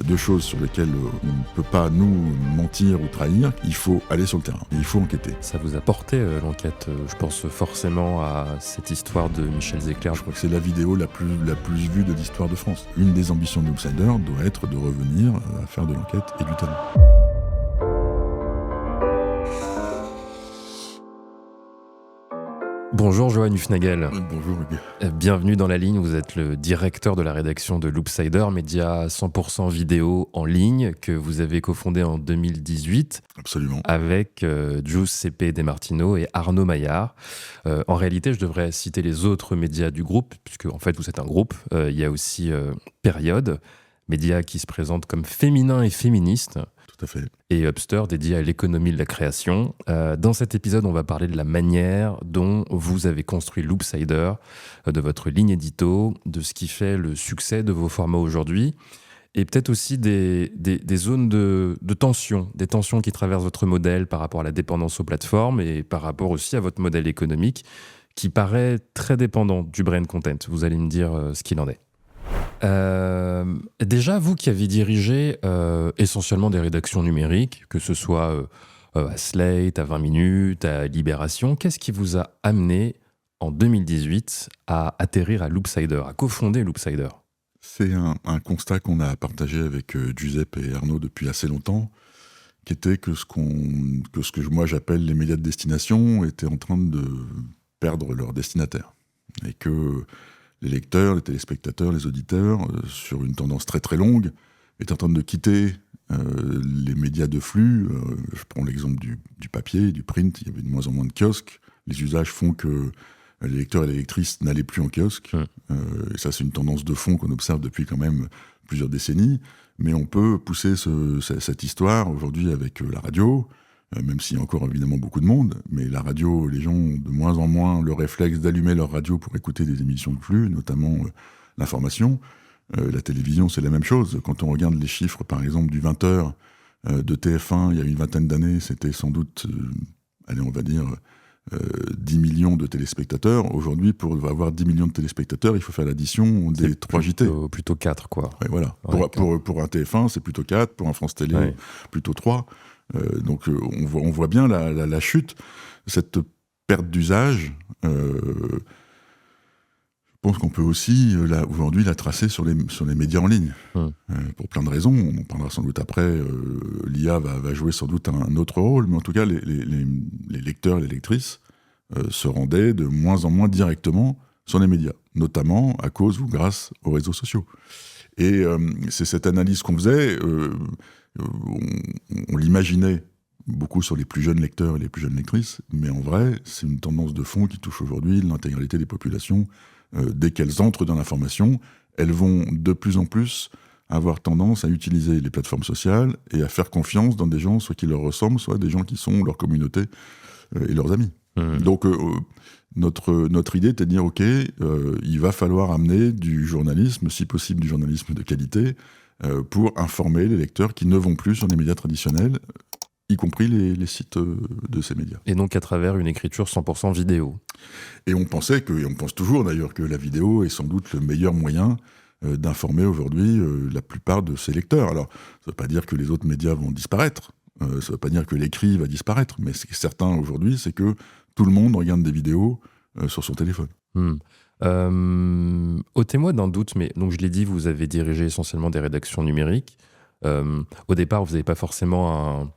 deux choses sur lesquelles on ne peut pas nous mentir ou trahir. Il faut aller sur le terrain, il faut enquêter. Ça vous a porté l'enquête, je pense forcément à cette histoire de Michel Zecler. Je crois que c'est la vidéo la plus vue de l'histoire de France. Une des ambitions de Loopsider doit être de revenir à faire de l'enquête et du terrain. Bonjour Johan Hufnagel. Bonjour Hugues. Bienvenue dans La Ligne, vous êtes le directeur de la rédaction de Loopsider, média 100% vidéo en ligne que vous avez cofondé en 2018. Absolument. Avec Giuseppe De Martino et Arnaud Maillard. En réalité, je devrais citer les autres médias du groupe, puisque en fait vous êtes un groupe. Il y a aussi Période, média qui se présente comme féminin et féministe. Tout à fait. Et Upster, dédié à l'économie de la création. Dans cet épisode, on va parler de la manière dont vous avez construit Loopsider, de votre ligne édito, de ce qui fait le succès de vos formats aujourd'hui, et peut-être aussi des zones de tension, des tensions qui traversent votre modèle par rapport à la dépendance aux plateformes et par rapport aussi à votre modèle économique qui paraît très dépendant du brain content. Vous allez me dire ce qu'il en est. Déjà, vous qui avez dirigé essentiellement des rédactions numériques, que ce soit à Slate, à 20 minutes, à Libération, qu'est-ce qui vous a amené en 2018 à atterrir à Loopsider, à cofonder Loopsider ? C'est un constat qu'on a partagé avec Giuseppe et Arnaud depuis assez longtemps, qui était que ce que moi j'appelle les médias de destination étaient en train de perdre leur destinataire. Et que les lecteurs, les téléspectateurs, les auditeurs, sur une tendance très très longue, étaient en train de quitter les médias de flux. Je prends l'exemple du papier, du print, il y avait de moins en moins de kiosques. Les usages font que les lecteurs et les lectrices n'allaient plus en kiosque. Et ça, c'est une tendance de fond qu'on observe depuis quand même plusieurs décennies. Mais on peut pousser cette histoire aujourd'hui avec la radio, même s'il y a encore évidemment beaucoup de monde, mais la radio, les gens ont de moins en moins le réflexe d'allumer leur radio pour écouter des émissions de flux, notamment l'information. La télévision, c'est la même chose. Quand on regarde les chiffres, par exemple, du 20h de TF1, il y a une vingtaine d'années, c'était sans doute, on va dire, 10 millions de téléspectateurs. Aujourd'hui, pour avoir 10 millions de téléspectateurs, il faut faire l'addition des 3 JT. Plutôt 4, quoi. Ouais, voilà. Ouais, pour un TF1, c'est plutôt 4, pour un France Télé, plutôt 3. Donc on voit bien la chute, cette perte d'usage. Je pense qu'on peut aussi aujourd'hui la tracer sur les médias en ligne, pour plein de raisons. On en parlera sans doute après. L'IA va jouer sans doute un autre rôle, mais en tout cas les lecteurs et les lectrices se rendaient de moins en moins directement sur les médias, notamment à cause ou grâce aux réseaux sociaux. Et c'est cette analyse qu'on faisait. On l'imaginait beaucoup sur les plus jeunes lecteurs et les plus jeunes lectrices, mais en vrai, c'est une tendance de fond qui touche aujourd'hui l'intégralité des populations. Dès qu'elles entrent dans l'information, elles vont de plus en plus avoir tendance à utiliser les plateformes sociales et à faire confiance dans des gens soit qui leur ressemblent, soit des gens qui sont leur communauté et leurs amis. Donc notre idée était de dire, OK, il va falloir amener du journalisme, si possible du journalisme de qualité, pour informer les lecteurs qui ne vont plus sur les médias traditionnels, y compris les sites de ces médias. Et donc à travers une écriture 100% vidéo. Et on pense toujours d'ailleurs que la vidéo est sans doute le meilleur moyen d'informer aujourd'hui la plupart de ses lecteurs. Alors, ça ne veut pas dire que les autres médias vont disparaître, ça ne veut pas dire que l'écrit va disparaître, mais ce qui est certain aujourd'hui, c'est que tout le monde regarde des vidéos sur son téléphone. Ôtez-moi d'un doute, mais donc je l'ai dit, vous avez dirigé essentiellement des rédactions numériques. Au départ, vous n'avez pas forcément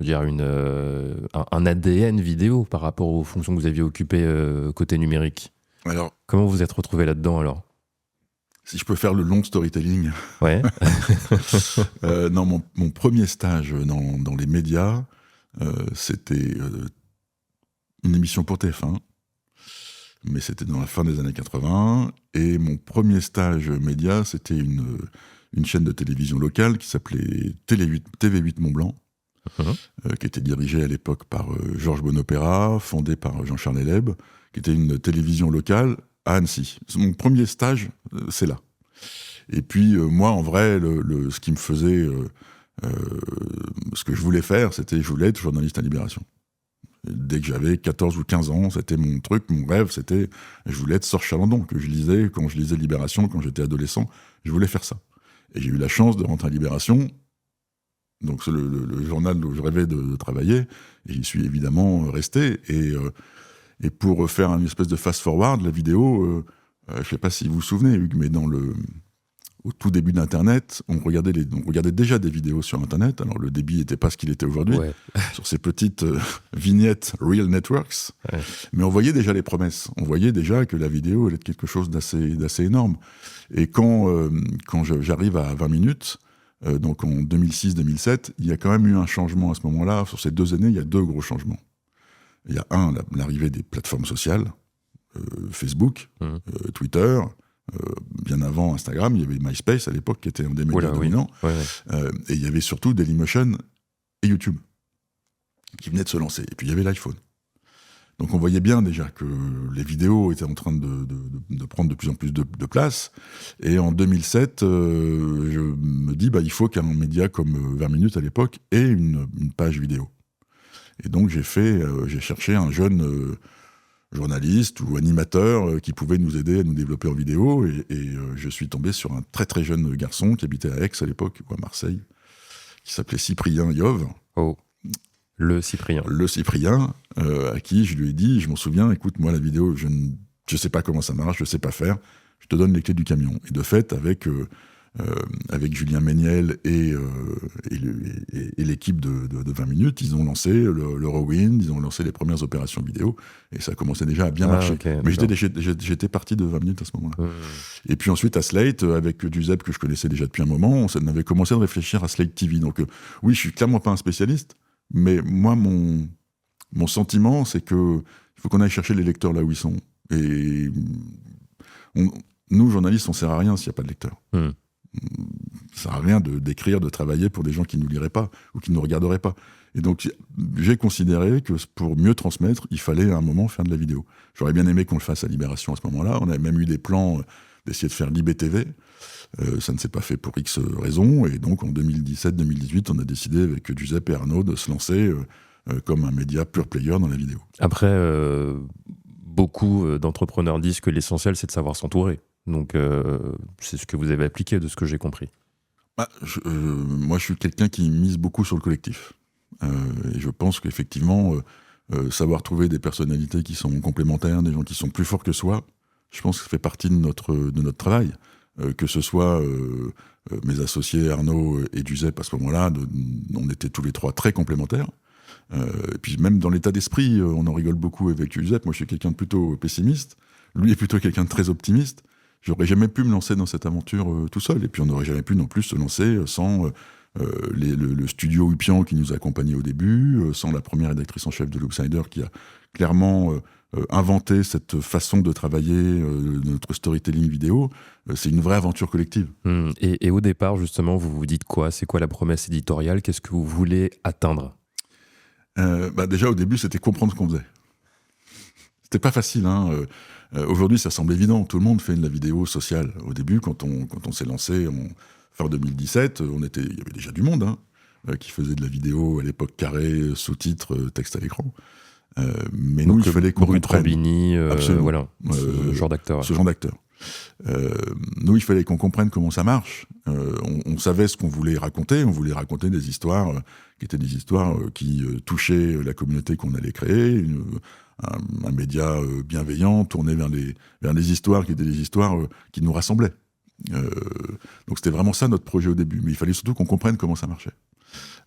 un ADN vidéo par rapport aux fonctions que vous aviez occupées côté numérique. Alors, comment vous êtes retrouvé là-dedans alors ? Si je peux faire le long storytelling. Ouais. Non, mon premier stage dans les médias, c'était une émission pour TF1. Mais c'était dans la fin des années 80, et mon premier stage média, c'était une chaîne de télévision locale qui s'appelait TV8 Mont-Blanc, qui était dirigée à l'époque par Georges Bonopéra, fondée par Jean-Charles Eleb, qui était une télévision locale à Annecy. Mon premier stage, c'est là. Et puis moi, en vrai, ce qui me faisait... ce que je voulais faire, je voulais être journaliste à Libération. Dès que j'avais 14 ou 15 ans, c'était mon truc, mon rêve, je voulais être Sorche Chalandon, que je lisais quand je lisais Libération, quand j'étais adolescent, je voulais faire ça. Et j'ai eu la chance de rentrer à Libération, donc c'est le journal où je rêvais de travailler, et j'y suis évidemment resté. Et pour faire une espèce de fast-forward, la vidéo, je ne sais pas si vous vous souvenez, Hugues, mais au tout début d'Internet, on regardait déjà des vidéos sur Internet. Alors le débit n'était pas ce qu'il était aujourd'hui, Ouais. sur ces petites vignettes Real Networks, Ouais. mais on voyait déjà les promesses. On voyait déjà que la vidéo allait être quelque chose d'assez énorme. Et quand j'arrive à 20 minutes, donc en 2006-2007, il y a quand même eu un changement à ce moment-là. Sur ces 2 années, il y a 2 gros changements. Il y a l'arrivée des plateformes sociales, Facebook, Twitter, bien avant Instagram, il y avait MySpace à l'époque qui était un des médias dominants. Ouais. Et il y avait surtout Dailymotion et YouTube qui venaient de se lancer. Et puis il y avait l'iPhone. Donc on voyait bien déjà que les vidéos étaient en train de prendre de plus en plus de place. Et en 2007, je me dis, il faut qu'un média comme 20 minutes à l'époque ait une page vidéo. Et donc j'ai cherché un jeune journaliste ou animateur qui pouvait nous aider à nous développer en vidéo. Et je suis tombé sur un très très jeune garçon qui habitait à Aix à l'époque, ou à Marseille, qui s'appelait Cyprien Yov. Oh, le Cyprien. Le Cyprien, à qui je lui ai dit, je m'en souviens, écoute, moi la vidéo, je ne sais pas comment ça marche, je ne sais pas faire, je te donne les clés du camion. Et de fait, avec Julien Méniel et l'équipe de 20 minutes, ils ont lancé le Rewind, ils ont lancé les premières opérations vidéo, et ça commençait déjà à bien marcher. Okay, mais j'étais parti de 20 minutes à ce moment-là. Et puis ensuite, à Slate, avec Giuseppe, que je connaissais déjà depuis un moment, on avait commencé à réfléchir à Slate TV. Donc oui, je suis clairement pas un spécialiste, mais moi, mon sentiment, c'est qu'il faut qu'on aille chercher les lecteurs là où ils sont. Et nous, journalistes, on sert à rien s'il n'y a pas de lecteurs. Ça sert à rien d'écrire, de travailler pour des gens qui ne nous liraient pas ou qui ne nous regarderaient pas. Et donc, j'ai considéré que pour mieux transmettre, il fallait à un moment faire de la vidéo. J'aurais bien aimé qu'on le fasse à Libération à ce moment-là. On avait même eu des plans d'essayer de faire LibéTV. Ça ne s'est pas fait pour X raisons. Et donc, en 2017-2018, on a décidé avec Giuseppe et Arnaud de se lancer comme un média pure player dans la vidéo. Après, beaucoup d'entrepreneurs disent que l'essentiel, c'est de savoir s'entourer. Donc, c'est ce que vous avez appliqué, de ce que j'ai compris. Moi, je suis quelqu'un qui mise beaucoup sur le collectif. Et je pense qu'effectivement, savoir trouver des personnalités qui sont complémentaires, des gens qui sont plus forts que soi, je pense que ça fait partie de notre travail. Que ce soit mes associés Arnaud et Giuseppe, à ce moment-là, on était tous les trois très complémentaires. Et puis même dans l'état d'esprit, on en rigole beaucoup avec Giuseppe. Moi, je suis quelqu'un de plutôt pessimiste. Lui est plutôt quelqu'un de très optimiste. J'aurais jamais pu me lancer dans cette aventure tout seul. Et puis on n'aurait jamais pu non plus se lancer sans le studio Upian qui nous a accompagnés au début, sans la première rédactrice en chef de Loopsider qui a clairement inventé cette façon de travailler de notre storytelling vidéo. C'est une vraie aventure collective. Et au départ, justement, vous vous dites quoi ? C'est quoi la promesse éditoriale ? Qu'est-ce que vous voulez atteindre ? Déjà, au début, c'était comprendre ce qu'on faisait. C'était pas facile, hein. Aujourd'hui, ça semble évident. Tout le monde fait de la vidéo sociale. Au début, quand on s'est lancé en fin 2017, il y avait déjà du monde qui faisait de la vidéo à l'époque carrée, sous-titres, texte à l'écran. Mais donc, nous, il fallait qu'on comprenne. Combini, voilà, ce genre d'acteur. Ce genre d'acteur. Nous, il fallait qu'on comprenne comment ça marche. On savait ce qu'on voulait raconter. On voulait raconter des histoires qui étaient des histoires qui touchaient la communauté qu'on allait créer, un média bienveillant, tourné vers des histoires qui étaient des histoires qui nous rassemblaient. Donc c'était vraiment ça notre projet au début. Mais il fallait surtout qu'on comprenne comment ça marchait.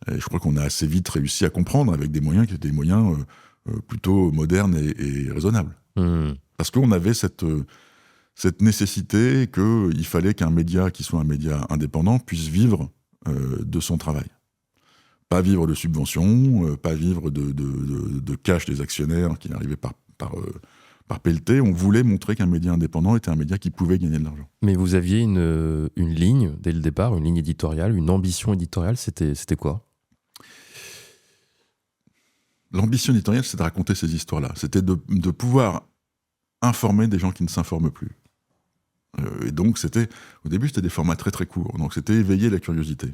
Et je crois qu'on a assez vite réussi à comprendre avec des moyens qui étaient des moyens plutôt modernes et raisonnables. Parce qu'on avait cette nécessité qu'il fallait qu'un média qui soit un média indépendant puisse vivre de son travail. Pas vivre de subventions, pas vivre de cash des actionnaires qui arrivaient par pelleté. On voulait montrer qu'un média indépendant était un média qui pouvait gagner de l'argent. Mais vous aviez une ligne, dès le départ, une ligne éditoriale, une ambition éditoriale, c'était quoi ? L'ambition éditoriale, c'est de raconter ces histoires-là. C'était de pouvoir informer des gens qui ne s'informent plus. Et donc, au début, c'était des formats très très courts. Donc, c'était éveiller la curiosité.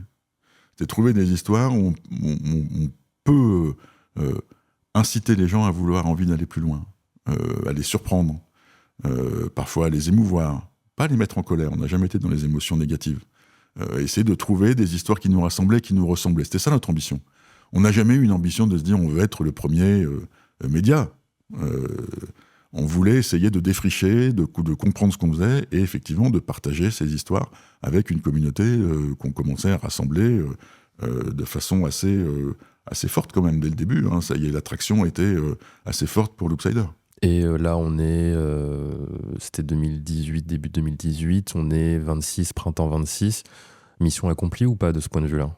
C'était trouver des histoires où on peut inciter les gens à vouloir envie d'aller plus loin, à les surprendre, parfois à les émouvoir, pas à les mettre en colère. On n'a jamais été dans les émotions négatives. essayer de trouver des histoires qui nous rassemblaient, qui nous ressemblaient. C'était ça notre ambition. On n'a jamais eu une ambition de se dire on veut être le premier média. On voulait essayer de défricher, de comprendre ce qu'on faisait et effectivement de partager ces histoires avec une communauté qu'on commençait à rassembler de façon assez forte quand même dès le début. Ça y est, l'attraction était assez forte pour Loopsider. Et là, on est, c'était 2018, début 2018, on est 26, printemps 26. Mission accomplie ou pas de ce point de vue-là ?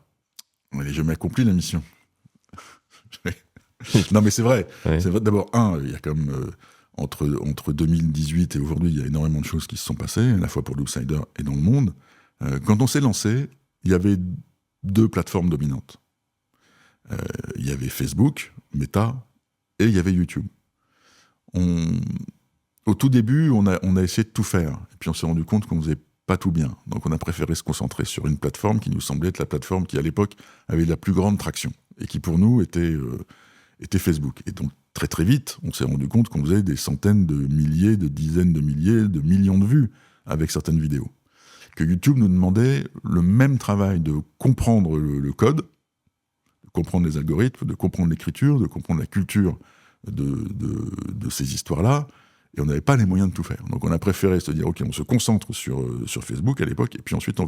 On n'a jamais accompli la mission. Non, mais c'est vrai. Ouais. C'est vrai. D'abord, il y a comme entre 2018 et aujourd'hui, il y a énormément de choses qui se sont passées, à la fois pour Loopsider et dans le monde. Quand on s'est lancé, il y avait 2 plateformes dominantes. Il y avait Facebook, Meta, et il y avait YouTube. Au tout début, on a essayé de tout faire. Et puis on s'est rendu compte qu'on ne faisait pas tout bien. Donc on a préféré se concentrer sur une plateforme qui nous semblait être la plateforme qui, à l'époque, avait la plus grande traction. Et qui, pour nous, était Facebook. Et donc, très très vite, on s'est rendu compte qu'on faisait des centaines de milliers, de dizaines de milliers, de millions de vues avec certaines vidéos. Que YouTube nous demandait le même travail de comprendre le code, de comprendre les algorithmes, de comprendre l'écriture, de comprendre la culture de ces histoires-là, et on n'avait pas les moyens de tout faire. Donc on a préféré se dire, ok, on se concentre sur Facebook à l'époque, et puis ensuite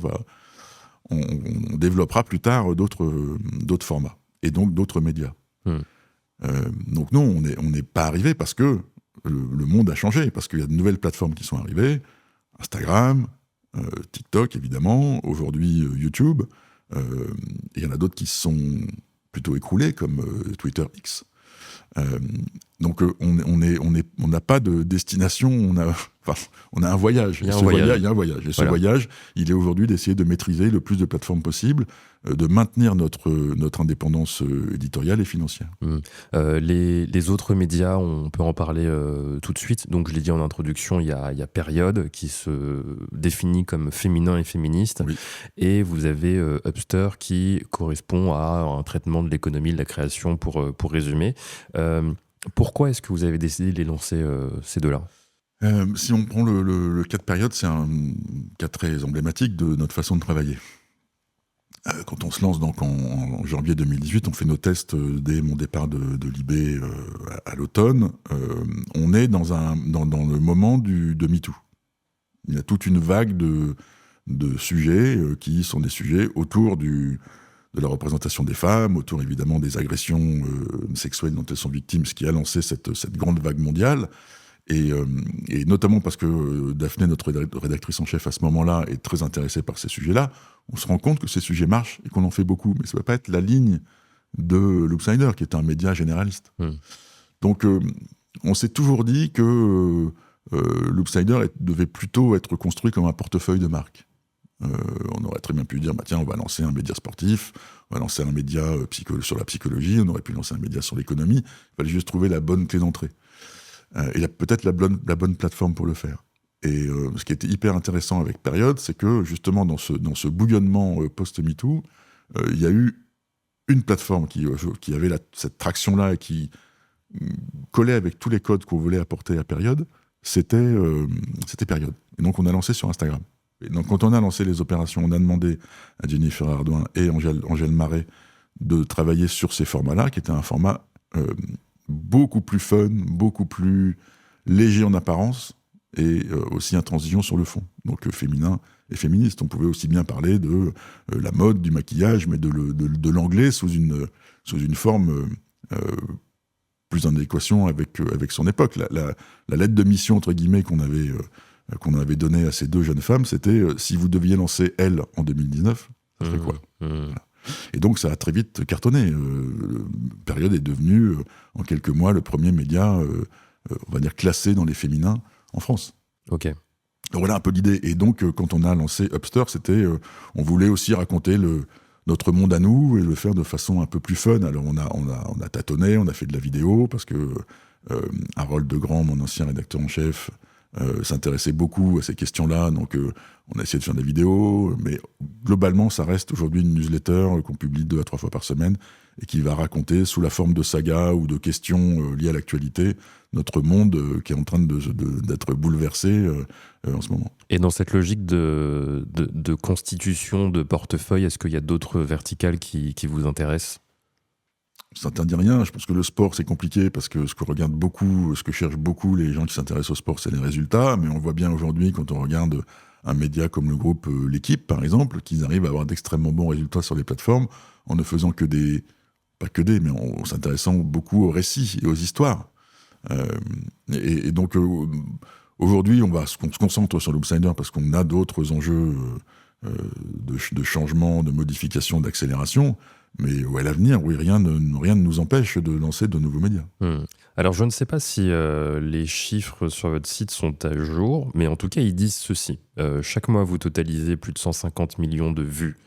on développera plus tard d'autres formats, et donc d'autres médias. Donc non, on n'est pas arrivé parce que le monde a changé, parce qu'il y a de nouvelles plateformes qui sont arrivées, Instagram, TikTok évidemment, aujourd'hui YouTube, et il y en a d'autres qui se sont plutôt écroulés, comme Twitter X. Donc on n'a pas de destination, on a un voyage. Il y a un voyage. Et ce voyage, il est aujourd'hui d'essayer de maîtriser le plus de plateformes possible, de maintenir notre indépendance éditoriale et financière. Les autres médias, on peut en parler tout de suite. Donc je l'ai dit en introduction, il y a Période qui se définit comme féminin et féministe. Oui. Et vous avez Hubster qui correspond à un traitement de l'économie de la création pour résumer. Pourquoi est-ce que vous avez décidé de les lancer, ces deux-là ? Si on prend le cas de Période, c'est un cas très emblématique de notre façon de travailler. Quand on se lance donc en janvier 2018, on fait nos tests dès mon départ de l'IB à l'automne. On est dans le moment de MeToo. Il y a toute une vague de sujets qui sont des sujets autour de la représentation des femmes, autour évidemment des agressions sexuelles dont elles sont victimes, ce qui a lancé cette grande vague mondiale. Et notamment parce que Daphné, notre rédactrice en chef à ce moment-là, est très intéressée par ces sujets-là, on se rend compte que ces sujets marchent et qu'on en fait beaucoup. Mais ça ne va pas être la ligne de Loopsider, qui est un média généraliste. Donc on s'est toujours dit que Loopsider devait plutôt être construit comme un portefeuille de marque. On aurait très bien pu dire, tiens, on va lancer un média sportif, on va lancer un média sur la psychologie, on aurait pu lancer un média sur l'économie, il fallait juste trouver la bonne clé d'entrée. Et peut-être la bonne plateforme pour le faire. Et ce qui était hyper intéressant avec Période, c'est que justement dans ce bouillonnement post-MeToo, il y a eu une plateforme qui avait cette traction-là et qui collait avec tous les codes qu'on voulait apporter à Période, c'était Période. Et donc on a lancé sur Instagram. Et donc quand on a lancé les opérations, on a demandé à Jennifer Ardouin et Angèle Marais de travailler sur ces formats-là, qui étaient un format beaucoup plus fun, beaucoup plus léger en apparence, et aussi intransigeant sur le fond. Donc féminin et féministe. On pouvait aussi bien parler de la mode, du maquillage, mais de l'anglais sous une forme plus en adéquation avec son époque. La lettre de mission, entre guillemets, qu'on avait donnée à ces deux jeunes femmes, c'était si vous deviez lancer Elle en 2019, ça serait quoi ? Voilà. Et donc ça a très vite cartonné. Période est devenu, en quelques mois, le premier média, on va dire, classé dans les féminins en France. Ok. Donc voilà un peu l'idée. Et donc quand on a lancé Hubster, on voulait aussi raconter notre monde à nous et le faire de façon un peu plus fun. Alors on a tâtonné, on a fait de la vidéo parce que Harold Degrand, mon ancien rédacteur en chef, s'intéressait beaucoup à ces questions-là, donc on a essayé de faire des vidéos, mais globalement, ça reste aujourd'hui une newsletter qu'on publie 2 à 3 fois par semaine et qui va raconter sous la forme de sagas ou de questions liées à l'actualité notre monde qui est en train d'être bouleversé en ce moment. Et dans cette logique de constitution de portefeuille, est-ce qu'il y a d'autres verticales qui vous intéressent ? Ça n'interdit rien. Je pense que le sport, c'est compliqué parce que ce que cherchent beaucoup les gens qui s'intéressent au sport, c'est les résultats. Mais on voit bien aujourd'hui, quand on regarde un média comme le groupe L'Équipe, par exemple, qu'ils arrivent à avoir d'extrêmement bons résultats sur les plateformes en ne faisant mais en s'intéressant beaucoup aux récits et aux histoires. Et donc, aujourd'hui, on se concentre sur l'Oopsider parce qu'on a d'autres enjeux de changement, de modification, d'accélération. Mais à l'avenir, oui, rien ne nous empêche de lancer de nouveaux médias. Alors, je ne sais pas si les chiffres sur votre site sont à jour, mais en tout cas, ils disent ceci. Chaque mois, vous totalisez plus de 150 millions de vues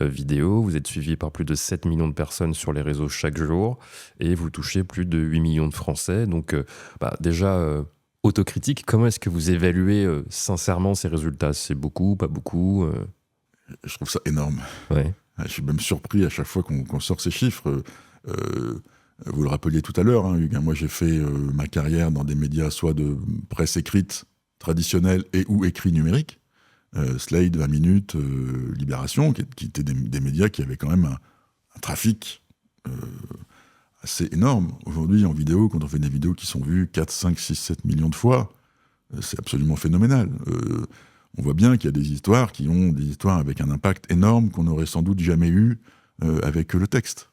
vidéo, vous êtes suivi par plus de 7 millions de personnes sur les réseaux chaque jour, et vous touchez plus de 8 millions de Français. Donc, déjà, autocritique, comment est-ce que vous évaluez sincèrement ces résultats ? C'est beaucoup, pas beaucoup Je trouve ça énorme. Ouais. Je suis même surpris à chaque fois qu'on sort ces chiffres. Vous le rappeliez tout à l'heure, hein, Hugues, moi j'ai fait ma carrière dans des médias soit de presse écrite traditionnelle et ou écrit numérique, Slate, 20 minutes, Libération, qui étaient des médias qui avaient quand même un trafic assez énorme. Aujourd'hui, en vidéo, quand on fait des vidéos qui sont vues 4, 5, 6, 7 millions de fois, c'est absolument phénoménal. On voit bien qu'il y a des histoires avec un impact énorme qu'on n'aurait sans doute jamais eu avec le texte.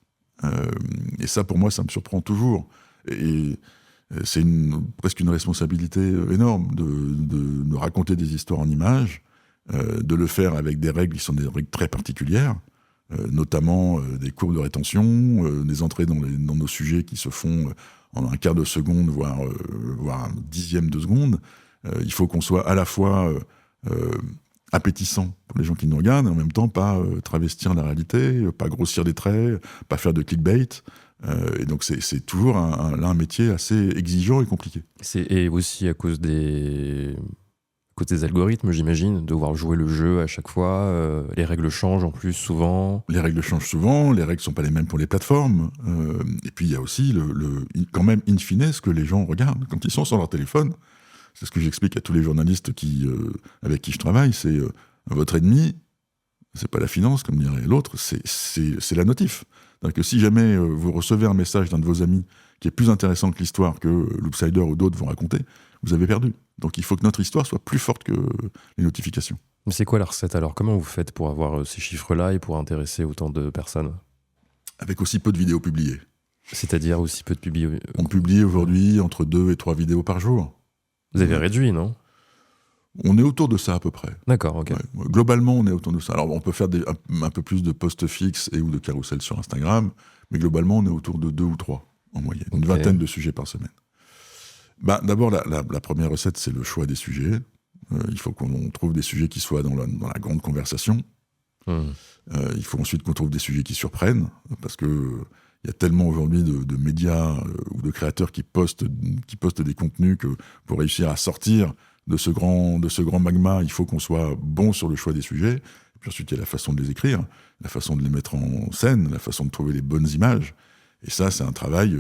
Et ça, pour moi, ça me surprend toujours. Et c'est presque une responsabilité énorme de raconter des histoires en images, de le faire avec des règles qui sont des règles très particulières, notamment des courbes de rétention, des entrées dans nos sujets qui se font en un quart de seconde, voire un dixième de seconde. Il faut qu'on soit à la fois appétissant pour les gens qui nous regardent, et en même temps pas travestir la réalité, pas grossir des traits, pas faire de clickbait. Et donc c'est toujours un métier assez exigeant et compliqué. Et aussi à cause des algorithmes, j'imagine, devoir jouer le jeu à chaque fois. Les règles changent en plus souvent. Les règles changent souvent, les règles ne sont pas les mêmes pour les plateformes. Et puis il y a aussi quand même in fine ce que les gens regardent quand ils sont sur leur téléphone. C'est ce que j'explique à tous les journalistes avec qui je travaille, c'est votre ennemi, c'est pas la finance, comme dirait l'autre, c'est la notif. C'est-à-dire que si jamais vous recevez un message d'un de vos amis qui est plus intéressant que l'histoire que l'Oopsider ou d'autres vont raconter, vous avez perdu. Donc il faut que notre histoire soit plus forte que les notifications. Mais c'est quoi la recette alors ? Comment vous faites pour avoir ces chiffres-là et pour intéresser autant de personnes ? Avec aussi peu de vidéos publiées. C'est-à-dire aussi peu de publiés. On publie aujourd'hui entre 2 et 3 vidéos par jour. Vous avez réduit, non ? On est autour de ça à peu près. D'accord, ok. Ouais. Globalement, on est autour de ça. Alors, on peut faire un peu plus de posts fixes et ou de carousels sur Instagram, mais globalement, on est autour de 2 ou 3 en moyenne. Okay. Une vingtaine de sujets par semaine. D'abord, la première recette, c'est le choix des sujets. Il faut qu'on trouve des sujets qui soient dans la grande conversation. Il faut ensuite qu'on trouve des sujets qui surprennent, parce que il y a tellement aujourd'hui de médias ou de créateurs qui postent des contenus que pour réussir à sortir de ce grand magma, il faut qu'on soit bon sur le choix des sujets. Et puis ensuite, il y a la façon de les écrire, la façon de les mettre en scène, la façon de trouver les bonnes images. Et ça, c'est un travail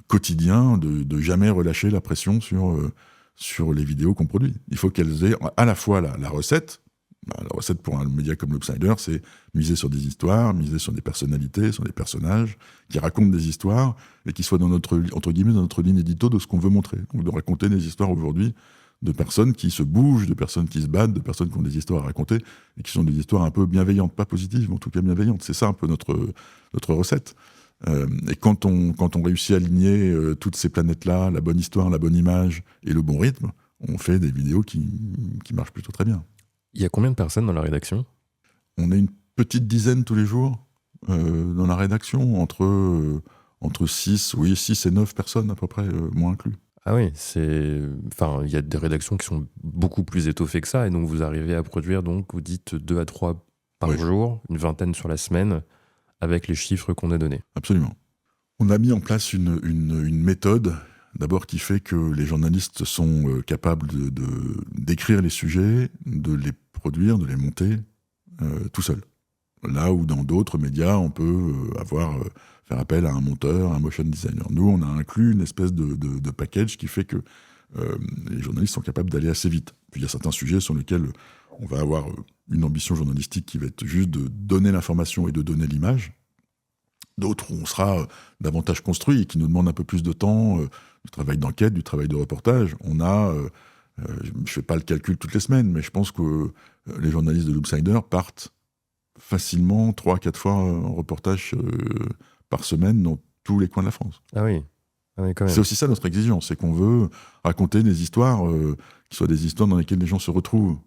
quotidien de jamais relâcher la pression sur les vidéos qu'on produit. Il faut qu'elles aient à la fois la recette. La recette pour un média comme l'Oopsider, c'est miser sur des histoires, miser sur des personnalités, sur des personnages qui racontent des histoires et qui soient dans notre ligne édito de ce qu'on veut montrer. Donc de raconter des histoires aujourd'hui de personnes qui se bougent, de personnes qui se battent, de personnes qui ont des histoires à raconter et qui sont des histoires un peu bienveillantes, pas positives, mais en tout cas bienveillantes. C'est ça un peu notre recette. Et quand on réussit à aligner toutes ces planètes-là, la bonne histoire, la bonne image et le bon rythme, on fait des vidéos qui marchent plutôt très bien. Il y a combien de personnes dans la rédaction ? On est une petite dizaine tous les jours dans la rédaction, entre 6 et 9 personnes à peu près, moi inclus. Ah oui, il y a des rédactions qui sont beaucoup plus étoffées que ça, et donc vous arrivez à produire, donc vous dites 2 à 3 par jour, une vingtaine sur la semaine, avec les chiffres qu'on a donnés. Absolument. On a mis en place une méthode D'abord qui fait que les journalistes sont capables d'écrire les sujets, de les produire, de les monter tout seul. Là où dans d'autres médias, on peut faire appel à un monteur, un motion designer. Nous, on a inclus une espèce de package qui fait que les journalistes sont capables d'aller assez vite. Puis il y a certains sujets sur lesquels on va avoir une ambition journalistique qui va être juste de donner l'information et de donner l'image. D'autres où on sera davantage construit et qui nous demandent un peu plus de temps, du travail d'enquête, du travail de reportage. Je ne fais pas le calcul toutes les semaines, mais je pense que les journalistes de Loopsider partent facilement 3-4 fois en reportage par semaine dans tous les coins de la France. Ah oui, quand même. C'est aussi ça notre exigence, c'est qu'on veut raconter des histoires qui soient des histoires dans lesquelles les gens se retrouvent,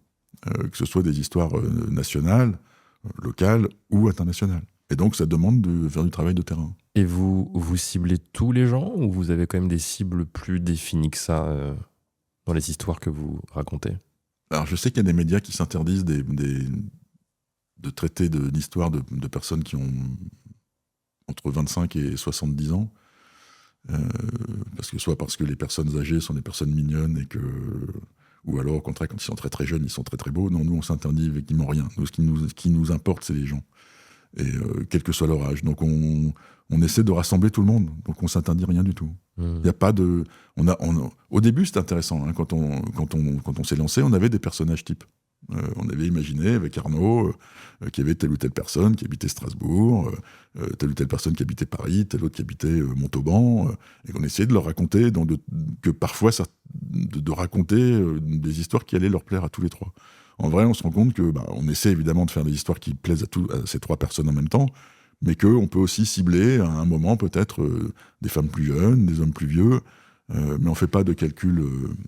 que ce soit des histoires nationales, locales ou internationales. Et donc, ça demande de faire du travail de terrain. Et vous ciblez tous les gens ou vous avez quand même des cibles plus définies que ça dans les histoires que vous racontez ? Alors, je sais qu'il y a des médias qui s'interdisent de traiter l'histoire de personnes qui ont entre 25 et 70 ans, parce que les personnes âgées sont des personnes mignonnes ou alors, au contraire, quand ils sont très très jeunes, ils sont très très beaux. Non, nous, on s'interdit effectivement rien. Nous, ce qui nous importe, c'est les gens. Et quel que soit leur âge. Donc on essaie de rassembler tout le monde. Donc on s'interdit rien du tout. Il y a pas de. Au début, c'était intéressant. Hein, quand on s'est lancé, on avait des personnages types. On avait imaginé avec Arnaud qu'il y avait telle ou telle personne qui habitait Strasbourg, telle ou telle personne qui habitait Paris, telle autre qui habitait Montauban, et qu'on essayait de leur raconter, que parfois de raconter des histoires qui allaient leur plaire à tous les trois. En vrai, on se rend compte que on essaie évidemment de faire des histoires qui plaisent à ces trois personnes en même temps, mais qu'on peut aussi cibler à un moment peut-être des femmes plus jeunes, des hommes plus vieux, mais on ne fait pas de calcul.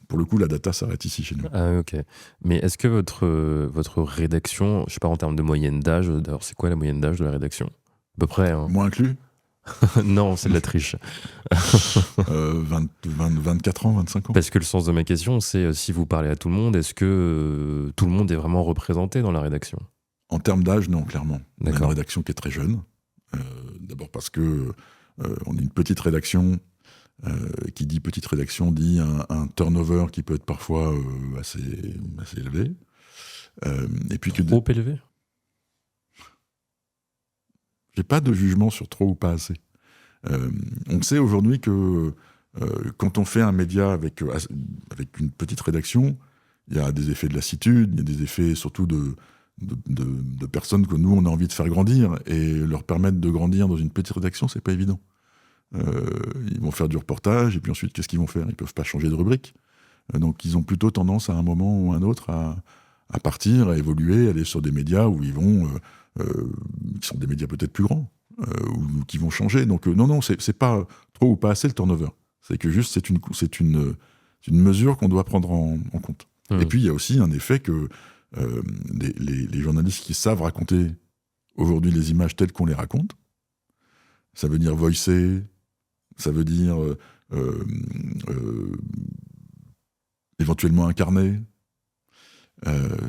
Pour le coup, la data s'arrête ici chez nous. Ah ok. Mais est-ce que votre rédaction, je ne sais pas en termes de moyenne d'âge, d'ailleurs c'est quoi la moyenne d'âge de la rédaction ? À peu près. Hein. Moi inclus ? Non, c'est de la triche. 24 ans, 25 ans. Parce que le sens de ma question, c'est si vous parlez à tout le monde, est-ce que tout le monde est vraiment représenté dans la rédaction ? En termes d'âge, non, clairement. D'accord. On a une rédaction qui est très jeune. D'abord parce que on est une petite rédaction. Qui dit petite rédaction dit un turnover qui peut être parfois assez élevé. Et puis trop élevé ? J'ai pas de jugement sur trop ou pas assez. On sait aujourd'hui que quand on fait un média avec une petite rédaction, il y a des effets de lassitude, il y a des effets surtout de personnes que nous on a envie de faire grandir, et leur permettre de grandir dans une petite rédaction, c'est pas évident. Ils vont faire du reportage, et puis ensuite qu'est-ce qu'ils vont faire ? Ils peuvent pas changer de rubrique. Donc ils ont plutôt tendance à un moment ou à un autre à partir, à évoluer, aller sur des médias où ils vont qui sont des médias peut-être plus grands, ou qui vont changer. Donc non, c'est pas trop ou pas assez le turnover. C'est que juste c'est une mesure qu'on doit prendre en compte. Et puis il y a aussi un effet que les journalistes qui savent raconter aujourd'hui les images telles qu'on les raconte, ça veut dire voicer, ça veut dire éventuellement incarner.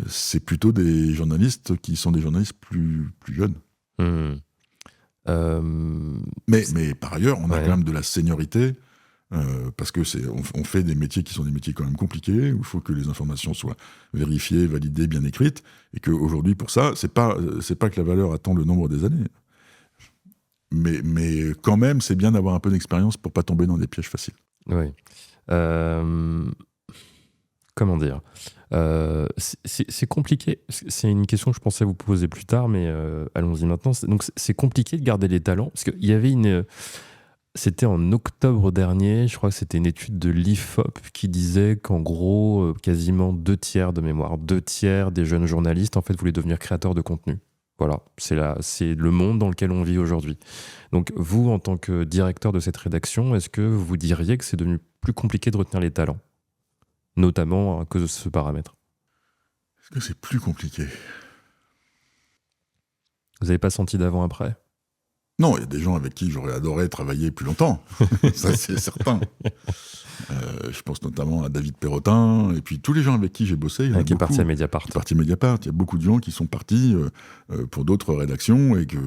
C'est plutôt des journalistes qui sont des journalistes plus jeunes. Mais par ailleurs, on a quand même de la seniorité, parce que on fait des métiers qui sont des métiers quand même compliqués, où il faut que les informations soient vérifiées, validées, bien écrites, et qu'aujourd'hui, pour ça, c'est pas que la valeur attend le nombre des années. Mais quand même, c'est bien d'avoir un peu d'expérience pour pas tomber dans des pièges faciles. Oui. Comment dire ? C'est compliqué. C'est une question que je pensais vous poser plus tard, mais allons-y maintenant. Donc c'est compliqué de garder les talents, parce qu'il y avait c'était en octobre dernier, je crois que c'était une étude de l'IFOP qui disait qu'en gros, quasiment 2/3 de mémoire, 2/3 des jeunes journalistes en fait voulaient devenir créateurs de contenu. Voilà, c'est le monde dans lequel on vit aujourd'hui. Donc vous, en tant que directeur de cette rédaction, est-ce que vous diriez que c'est devenu plus compliqué de retenir les talents, notamment à cause de ce paramètre ? Est-ce que c'est plus compliqué ? Vous n'avez pas senti d'avant-après ? Non, il y a des gens avec qui j'aurais adoré travailler plus longtemps. Ça, c'est certain. Je pense notamment à David Perrotin, et puis tous les gens avec qui j'ai bossé. Il y en a Qui est beaucoup. parti à Mediapart. Qui est parti à Mediapart. Il y a beaucoup de gens qui sont partis pour d'autres rédactions et que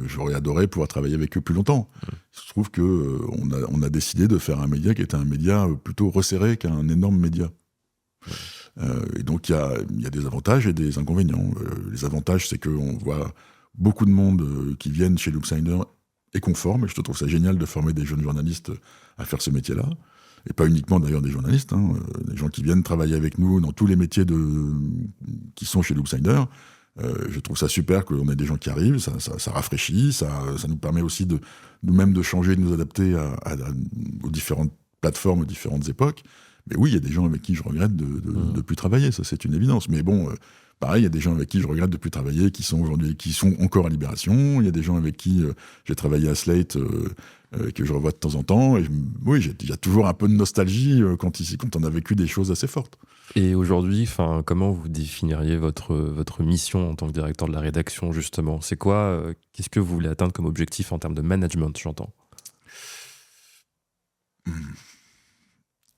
j'aurais adoré pouvoir travailler avec eux plus longtemps. Il se trouve qu'on a décidé de faire un média qui était un média plutôt resserré qu'un énorme média. Et donc il y a des avantages et des inconvénients. Les avantages, c'est qu'on voit beaucoup de monde qui viennent chez Loopsider et qu'on forme, et je trouve ça génial de former des jeunes journalistes à faire ce métier-là. Et pas uniquement d'ailleurs des journalistes, des gens qui viennent travailler avec nous dans tous les métiers qui sont chez Loopsider. Je trouve ça super qu'on ait des gens qui arrivent, ça rafraîchit, ça nous permet aussi de nous-mêmes de changer, de nous adapter aux différentes plateformes, aux différentes époques. Mais oui, il y a des gens avec qui je regrette de plus travailler, ça c'est une évidence. Mais bon, pareil, il y a des gens avec qui je regrette de plus travailler, qui sont encore à Libération. Il y a des gens avec qui j'ai travaillé à Slate, que je revois de temps en temps. Et oui, il y a toujours un peu de nostalgie quand on a vécu des choses assez fortes. Et aujourd'hui, comment vous définiriez votre mission en tant que directeur de la rédaction, justement ? C'est quoi qu'est-ce que vous voulez atteindre comme objectif en termes de management, j'entends ?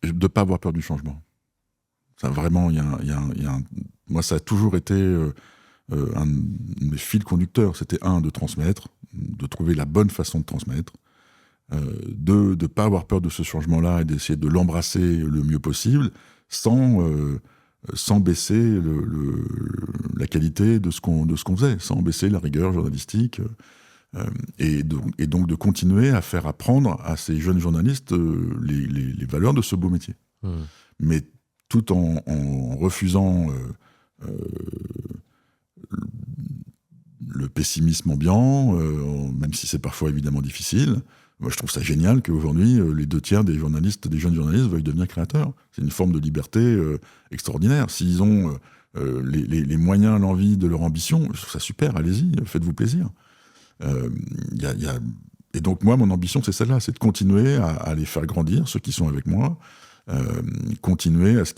De ne pas avoir peur du changement. Ça, vraiment, moi, ça a toujours été un de mes fils conducteurs. C'était de transmettre, de trouver la bonne façon de transmettre, de ne pas avoir peur de ce changement-là et d'essayer de l'embrasser le mieux possible sans baisser la qualité de ce qu'on faisait, sans baisser la rigueur journalistique. Et donc de continuer à faire apprendre à ces jeunes journalistes les valeurs de ce beau métier. Mais tout en refusant le pessimisme ambiant, même si c'est parfois évidemment difficile. Moi, je trouve ça génial qu'aujourd'hui, les 2/3 des jeunes journalistes veuillent devenir créateurs. C'est une forme de liberté extraordinaire. S'ils ont les moyens, l'envie de leur ambition, je trouve ça super, allez-y, faites-vous plaisir. Et donc moi, mon ambition, c'est celle-là, c'est de continuer à les faire grandir, ceux qui sont avec moi, continuer à ce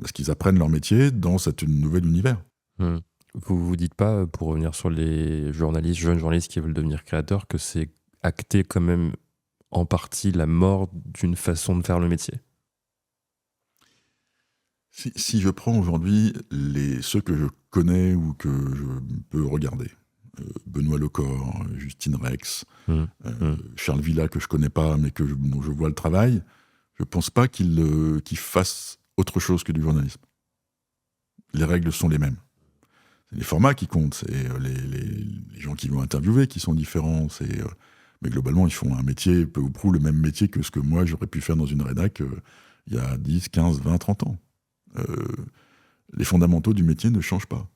qu'ils apprennent leur métier dans cet nouvel univers. Vous vous dites pas, pour revenir sur les jeunes journalistes qui veulent devenir créateurs, que c'est acter quand même en partie la mort d'une façon de faire le métier ? Si je prends aujourd'hui ceux que je connais ou que je peux regarder, Benoît Lecor, Justine Rex, Charles Villa, que je connais pas, mais dont je vois le travail, je pense pas qu'ils fassent autre chose que du journalisme. Les règles sont les mêmes. C'est les formats qui comptent, c'est les gens qui vont interviewer qui sont différents, mais globalement, ils font un métier, peu ou prou le même métier que ce que moi, j'aurais pu faire dans une rédac il y a 10, 15, 20, 30 ans. Les fondamentaux du métier ne changent pas.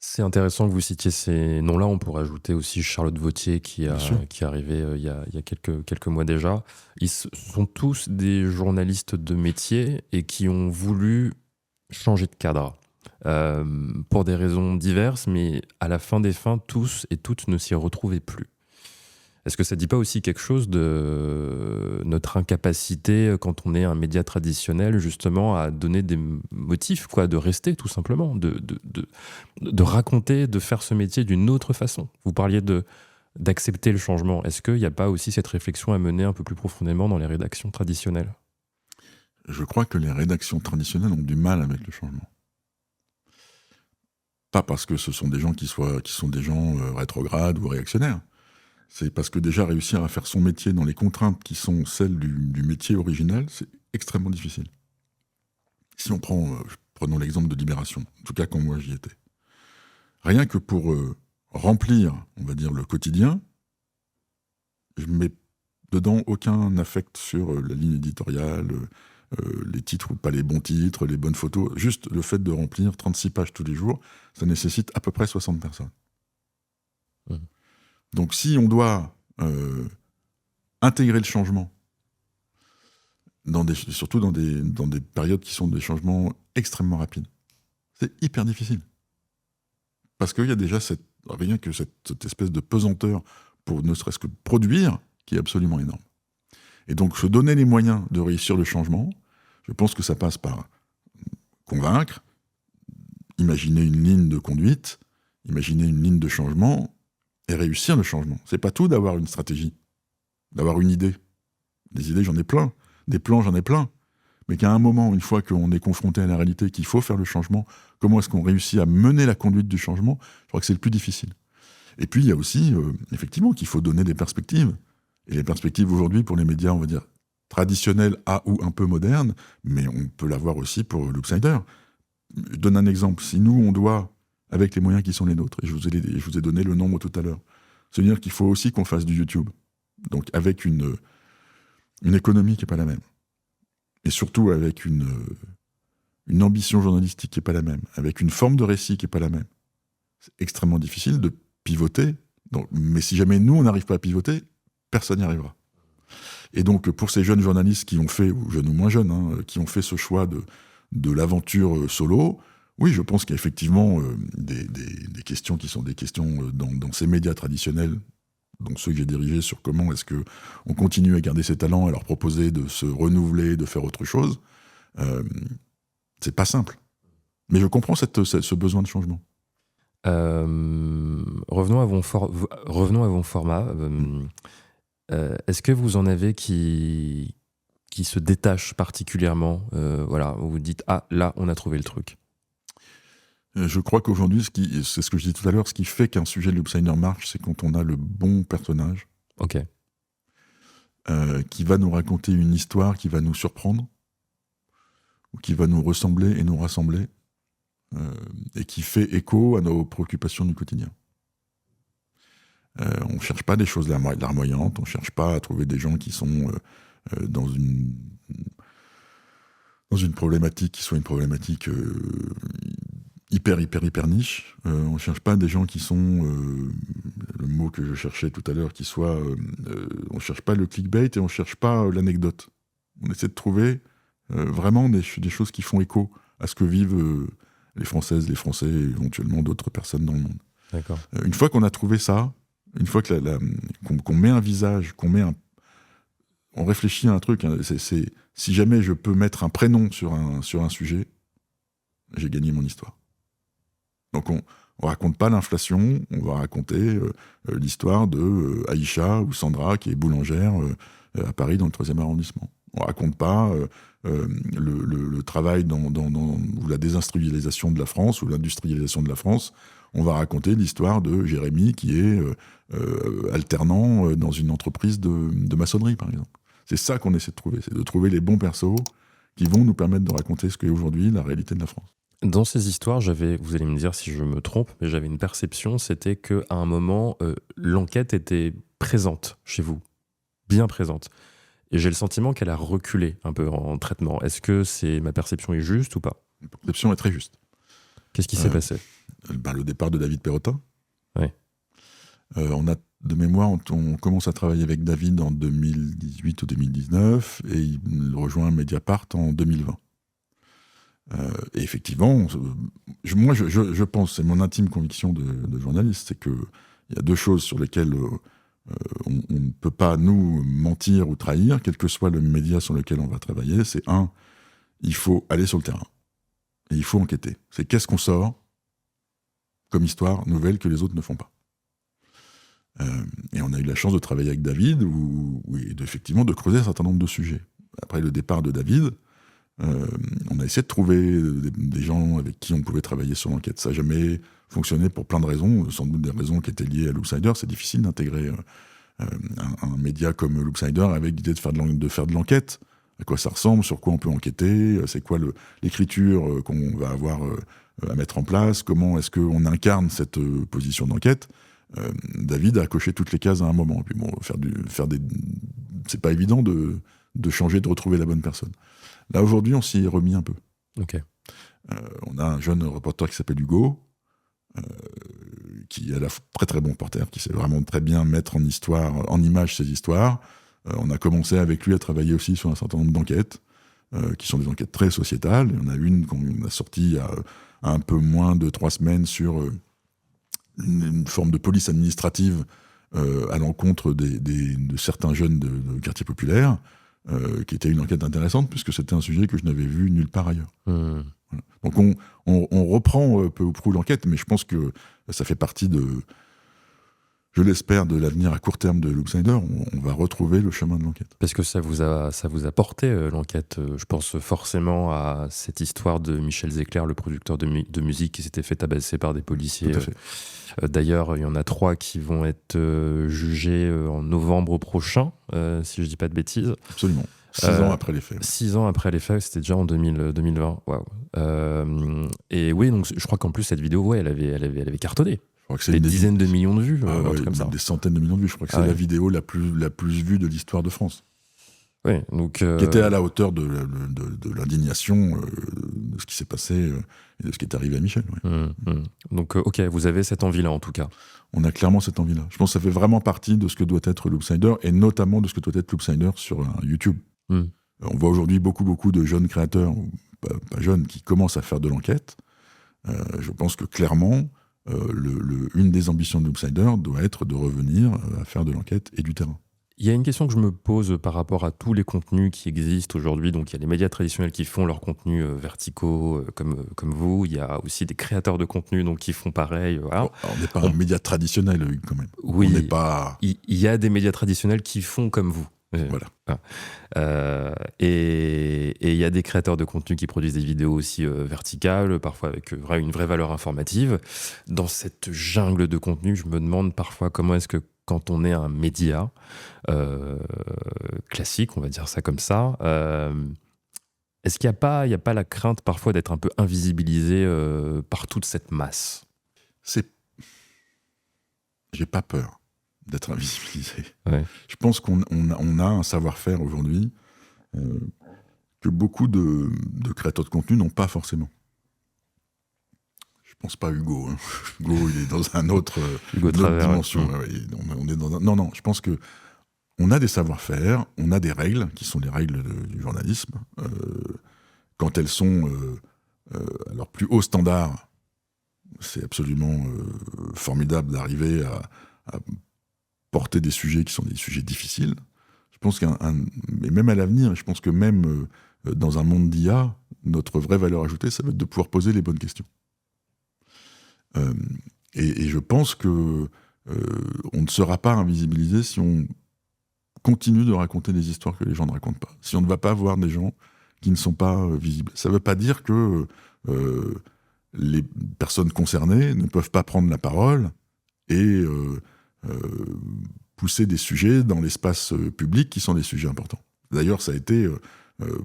C'est intéressant que vous citiez ces noms-là. On pourrait ajouter aussi Charlotte Vautier qui est arrivée il y a quelques mois déjà. Ils sont tous des journalistes de métier et qui ont voulu changer de cadre. Pour des raisons diverses, mais à la fin des fins, tous et toutes ne s'y retrouvaient plus. Est-ce que ça ne dit pas aussi quelque chose de notre incapacité, quand on est un média traditionnel, justement, à donner des motifs, de rester tout simplement, de raconter, de faire ce métier d'une autre façon ? Vous parliez d'accepter le changement. Est-ce qu'il n'y a pas aussi cette réflexion à mener un peu plus profondément dans les rédactions traditionnelles ? Je crois que les rédactions traditionnelles ont du mal avec le changement. Pas parce que ce sont des gens qui sont des gens rétrogrades ou réactionnaires. C'est parce que déjà réussir à faire son métier dans les contraintes qui sont celles du métier original, c'est extrêmement difficile. Si on prenons l'exemple de Libération, en tout cas quand moi j'y étais. Rien que pour remplir, on va dire, le quotidien, je mets dedans aucun affect sur la ligne éditoriale, les titres ou pas les bons titres, les bonnes photos. Juste le fait de remplir 36 pages tous les jours, ça nécessite à peu près 60 personnes. Donc si on doit intégrer le changement, surtout dans des périodes qui sont des changements extrêmement rapides, c'est hyper difficile. Parce qu'il y a déjà rien que cette espèce de pesanteur pour ne serait-ce que produire qui est absolument énorme. Et donc se donner les moyens de réussir le changement, je pense que ça passe par convaincre, imaginer une ligne de conduite, imaginer une ligne de changement, et réussir le changement. C'est pas tout d'avoir une stratégie, d'avoir une idée. Des idées, j'en ai plein. Des plans, j'en ai plein. Mais qu'à un moment, une fois qu'on est confronté à la réalité, qu'il faut faire le changement, comment est-ce qu'on réussit à mener la conduite du changement? Je crois que c'est le plus difficile. Et puis, il y a aussi, effectivement, qu'il faut donner des perspectives. Et les perspectives aujourd'hui pour les médias, on va dire, traditionnels ou un peu modernes, mais on peut l'avoir aussi pour l'Oopsider. Je donne un exemple. Si nous, on doit, avec les moyens qui sont les nôtres, et je vous ai donné le nombre tout à l'heure, c'est-à-dire qu'il faut aussi qu'on fasse du YouTube. Donc, avec une économie qui n'est pas la même. Et surtout avec une ambition journalistique qui n'est pas la même, avec une forme de récit qui n'est pas la même. C'est extrêmement difficile de pivoter. Donc, mais si jamais nous, on n'arrive pas à pivoter, personne n'y arrivera. Et donc, pour ces jeunes journalistes qui ont fait, ou jeunes ou moins jeunes, qui ont fait ce choix de l'aventure solo, oui, je pense qu'il y a effectivement des questions qui sont des questions dans ces médias traditionnels, donc ceux que j'ai dirigés, sur comment est-ce qu'on continue à garder ses talents, à leur proposer de se renouveler, de faire autre chose. C'est pas simple. Mais je comprends ce besoin de changement. Revenons à vos formats. Est-ce que vous en avez qui se détachent particulièrement, voilà, où vous dites « Ah, là, on a trouvé le truc ». Je crois qu'aujourd'hui, c'est ce que je disais tout à l'heure, ce qui fait qu'un sujet de l'Oopsider marche, c'est quand on a le bon personnage. Ok. Qui va nous raconter une histoire qui va nous surprendre, ou qui va nous ressembler et nous rassembler, et qui fait écho à nos préoccupations du quotidien. On ne cherche pas des choses larmoyantes, on ne cherche pas à trouver des gens qui sont dans une problématique qui soit une problématique hyper niche. On ne cherche pas des gens qui sont, le mot que je cherchais tout à l'heure, qui soit, on ne cherche pas le clickbait et on ne cherche pas l'anecdote. On essaie de trouver vraiment des choses qui font écho à ce que vivent les Françaises, les Français et éventuellement d'autres personnes dans le monde. D'accord. Une fois qu'on a trouvé ça, une fois que qu'on met un visage, on réfléchit à un truc, si jamais je peux mettre un prénom sur un sujet, j'ai gagné mon histoire. Donc on raconte pas l'inflation, on va raconter l'histoire de Aïcha ou Sandra qui est boulangère à Paris dans le 3e arrondissement. On raconte pas le travail ou la désindustrialisation de la France ou l'industrialisation de la France. On va raconter l'histoire de Jérémy qui est alternant dans une entreprise de maçonnerie, par exemple. C'est ça qu'on essaie de trouver, c'est de trouver les bons persos qui vont nous permettre de raconter ce qu'est aujourd'hui la réalité de la France. Dans ces histoires, vous allez me dire si je me trompe, mais j'avais une perception, c'était qu'à un moment, l'enquête était présente chez vous, bien présente. Et j'ai le sentiment qu'elle a reculé un peu en traitement. Est-ce que ma perception est juste ou pas? La perception est très juste. Qu'est-ce qui s'est passé? Le départ de David Perrotin. Oui. On a, de mémoire, on commence à travailler avec David en 2018 ou 2019 et il rejoint Mediapart en 2020. Et effectivement, moi je pense, c'est mon intime conviction de journaliste, c'est qu'il y a deux choses sur lesquelles on ne peut pas nous mentir ou trahir, quel que soit le média sur lequel on va travailler. C'est il faut aller sur le terrain et il faut enquêter. C'est qu'est-ce qu'on sort comme histoire nouvelle que les autres ne font pas. Et on a eu la chance de travailler avec David et effectivement de creuser un certain nombre de sujets. Après le départ de David, on a essayé de trouver des gens avec qui on pouvait travailler sur l'enquête. Ça n'a jamais fonctionné pour plein de raisons, sans doute des raisons qui étaient liées à l'Oopsider. C'est difficile d'intégrer un média comme l'Oopsider avec l'idée de faire de l'enquête. À quoi ça ressemble, sur quoi on peut enquêter, c'est quoi l'écriture qu'on va avoir à mettre en place, comment est-ce qu'on incarne cette position d'enquête. David a coché toutes les cases à un moment. Et puis bon, c'est pas évident de changer, de retrouver la bonne personne. Là, aujourd'hui, on s'y est remis un peu. Okay. On a un jeune reporter qui s'appelle Hugo, qui est très très bon reporter, qui sait vraiment très bien mettre en image ses histoires. On a commencé avec lui à travailler aussi sur un certain nombre d'enquêtes, qui sont des enquêtes très sociétales. Il y en a une qu'on a sortie il y a un peu moins de 3 semaines sur une forme de police administrative à l'encontre de certains jeunes de quartiers populaires, qui était une enquête intéressante, puisque c'était un sujet que je n'avais vu nulle part ailleurs. Voilà. Donc on reprend peu ou prou l'enquête, mais je pense que ça fait partie je l'espère, de l'avenir à court terme de Loopsider, on va retrouver le chemin de l'enquête. Parce que ça vous a porté l'enquête. Je pense forcément à cette histoire de Michel Zecler, le producteur de musique, qui s'était fait tabasser par des policiers. Tout à fait. D'ailleurs, il y en a 3 qui vont être jugés en novembre prochain, si je dis pas de bêtises. Absolument. 6 ans après les faits. 6 ans après les faits, c'était déjà en 2020. Waouh. Et oui, donc je crois qu'en plus cette vidéo, elle avait cartonné. Je crois que c'est des dizaines de millions de vues, un truc comme ça. Des centaines de millions de vues. Je crois que c'est la vidéo la plus vue de l'histoire de France. Oui, donc qui était à la hauteur de l'indignation de ce qui s'est passé et de ce qui est arrivé à Michel. Ouais. Donc, ok, vous avez cette envie-là en tout cas. On a clairement cette envie-là. Je pense que ça fait vraiment partie de ce que doit être Loopsider et notamment de ce que doit être Loopsider sur YouTube. On voit aujourd'hui beaucoup de jeunes créateurs, ou pas jeunes, qui commencent à faire de l'enquête. Je pense que clairement, une des ambitions de Loopsider doit être de revenir à faire de l'enquête et du terrain. Il y a une question que je me pose par rapport à tous les contenus qui existent aujourd'hui. Donc, il y a les médias traditionnels qui font leurs contenus verticaux comme vous. Il y a aussi des créateurs de contenu donc, qui font pareil. Voilà. On n'est pas un média traditionnel, quand même. Oui, on n'est pas... il y a des médias traditionnels qui font comme vous. Voilà. Et il y a des créateurs de contenu qui produisent des vidéos aussi verticales, parfois avec une vraie valeur informative. Dans cette jungle de contenu, je me demande parfois comment est-ce que quand on est un média classique, on va dire ça comme ça, est-ce qu'il n'y a pas la crainte parfois d'être un peu invisibilisé par toute cette masse ? J'ai pas peur d'être invisibilisé. Ouais. Je pense qu'on a un savoir-faire aujourd'hui que beaucoup de créateurs de contenu n'ont pas forcément. Je pense pas à Hugo. Hein. Hugo, il est dans une autre dimension. On est dans non, je pense que on a des savoir-faire, on a des règles qui sont les règles du journalisme. Quand elles sont à leur plus haut standard, c'est absolument formidable d'arriver à porter des sujets qui sont des sujets difficiles. Je pense mais même à l'avenir, je pense que même dans un monde d'IA, notre vraie valeur ajoutée, ça va être de pouvoir poser les bonnes questions. Et je pense que on ne sera pas invisibilisé si on continue de raconter des histoires que les gens ne racontent pas. Si on ne va pas voir des gens qui ne sont pas visibles. Ça ne veut pas dire que les personnes concernées ne peuvent pas prendre la parole et pousser des sujets dans l'espace public qui sont des sujets importants. D'ailleurs, ça a été,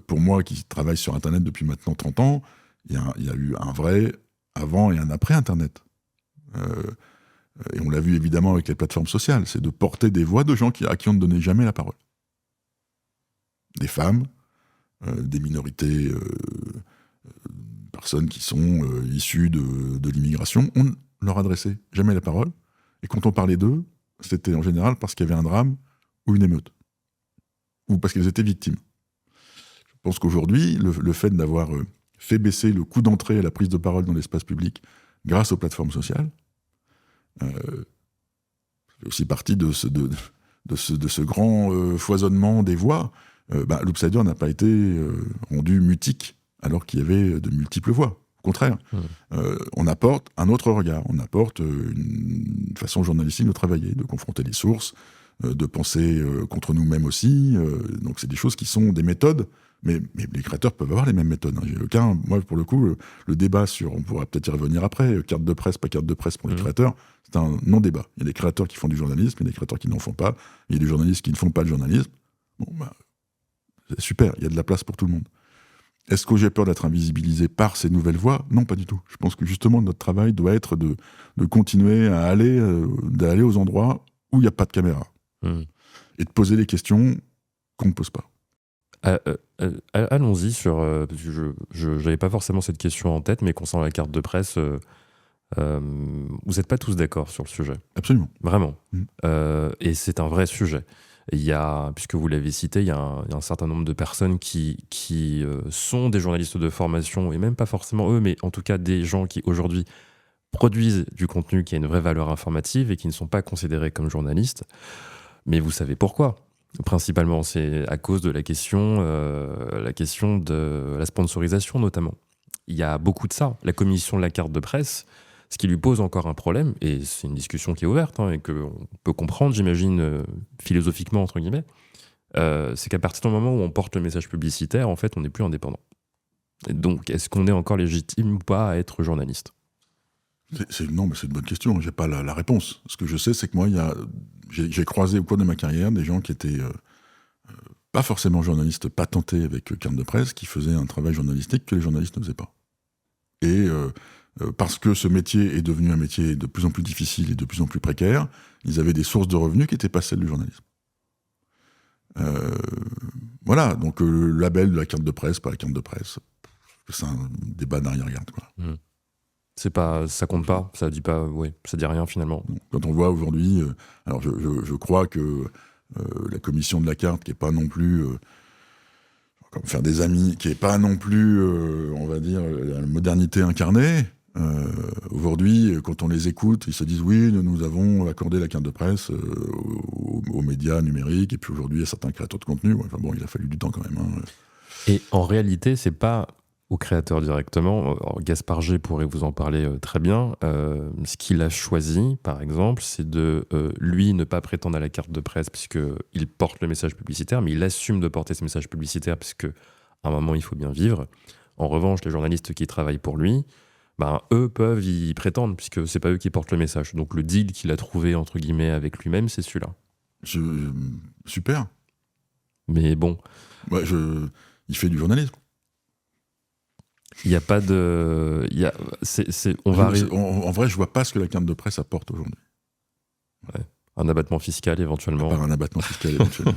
pour moi qui travaille sur Internet depuis maintenant 30 ans, il y a eu un vrai avant et un après Internet. Et on l'a vu évidemment avec les plateformes sociales, c'est de porter des voix de gens à qui on ne donnait jamais la parole. Des femmes, des minorités, personnes qui sont issues de l'immigration, on ne leur adressait jamais la parole. Et quand on parlait d'eux, c'était en général parce qu'il y avait un drame ou une émeute. Ou parce qu'elles étaient victimes. Je pense qu'aujourd'hui, le fait d'avoir fait baisser le coût d'entrée à la prise de parole dans l'espace public grâce aux plateformes sociales, fait aussi partie de ce grand foisonnement des voix. Loopsider n'a pas été rendu mutique alors qu'il y avait de multiples voix. Au contraire, on apporte un autre regard, on apporte une façon journalistique de travailler, de confronter les sources, de penser contre nous-mêmes aussi. Donc c'est des choses qui sont des méthodes, mais les créateurs peuvent avoir les mêmes méthodes. Hein. Moi, pour le coup, le débat sur, on pourra peut-être y revenir après, carte de presse, pas carte de presse pour les créateurs, c'est un non-débat. Il y a des créateurs qui font du journalisme, il y a des créateurs qui n'en font pas, il y a des journalistes qui ne font pas de journalisme. C'est super, il y a de la place pour tout le monde. Est-ce que j'ai peur d'être invisibilisé par ces nouvelles voix ? Non, pas du tout. Je pense que justement, notre travail doit être de continuer à d'aller aux endroits où il n'y a pas de caméra. Et de poser les questions qu'on ne pose pas. Allons-y sur... je n'avais pas forcément cette question en tête, mais concernant la carte de presse, vous n'êtes pas tous d'accord sur le sujet. Absolument. Vraiment. Et c'est un vrai sujet. Il y a, puisque vous l'avez cité, il y a un certain nombre de personnes qui sont des journalistes de formation, et même pas forcément eux, mais en tout cas des gens qui aujourd'hui produisent du contenu qui a une vraie valeur informative et qui ne sont pas considérés comme journalistes. Mais vous savez pourquoi ? Principalement, c'est à cause de la question de la sponsorisation notamment. Il y a beaucoup de ça. La commission de la carte de presse, Ce qui lui pose encore un problème, et c'est une discussion qui est ouverte, et qu'on peut comprendre, j'imagine, philosophiquement, entre guillemets, c'est qu'à partir du moment où on porte le message publicitaire, en fait, on n'est plus indépendant. Et donc, est-ce qu'on est encore légitime ou pas à être journaliste ? Non, mais c'est une bonne question. J'ai pas la réponse. Ce que je sais, c'est que moi, j'ai croisé au cours de ma carrière des gens qui étaient pas forcément journalistes patentés avec carte de presse, qui faisaient un travail journalistique que les journalistes ne faisaient pas. Et parce que ce métier est devenu un métier de plus en plus difficile et de plus en plus précaire, ils avaient des sources de revenus qui n'étaient pas celles du journalisme. Voilà, donc le label de la carte de presse, pas la carte de presse, c'est un débat d'arrière-garde, quoi. C'est pas, ça compte pas, ça dit pas, ça dit rien finalement. Quand on voit aujourd'hui, alors je crois que la commission de la carte, qui est pas non plus, comme faire des amis, qui est pas non plus, on va dire, la modernité incarnée. Aujourd'hui, quand on les écoute, ils se disent oui, nous avons accordé la carte de presse aux médias numériques, et puis aujourd'hui, à certains créateurs de contenu. Enfin bon, il a fallu du temps quand même. Et en réalité, c'est pas aux créateurs directement. Alors, Gaspard G pourrait vous en parler très bien. Ce qu'il a choisi, par exemple, c'est de, lui, ne pas prétendre à la carte de presse puisqu'il porte le message publicitaire, mais il assume de porter ce message publicitaire puisque à un moment, il faut bien vivre. En revanche, les journalistes qui travaillent pour lui, eux peuvent y prétendre puisque c'est pas eux qui portent le message. Donc le deal qu'il a trouvé, entre guillemets, avec lui-même, c'est celui-là. Super. Mais bon... Ouais, il fait du journalisme. Il n'y a pas de... En vrai, je vois pas ce que la carte de presse apporte aujourd'hui. Ouais. Un abattement fiscal éventuellement. Par un abattement fiscal éventuellement.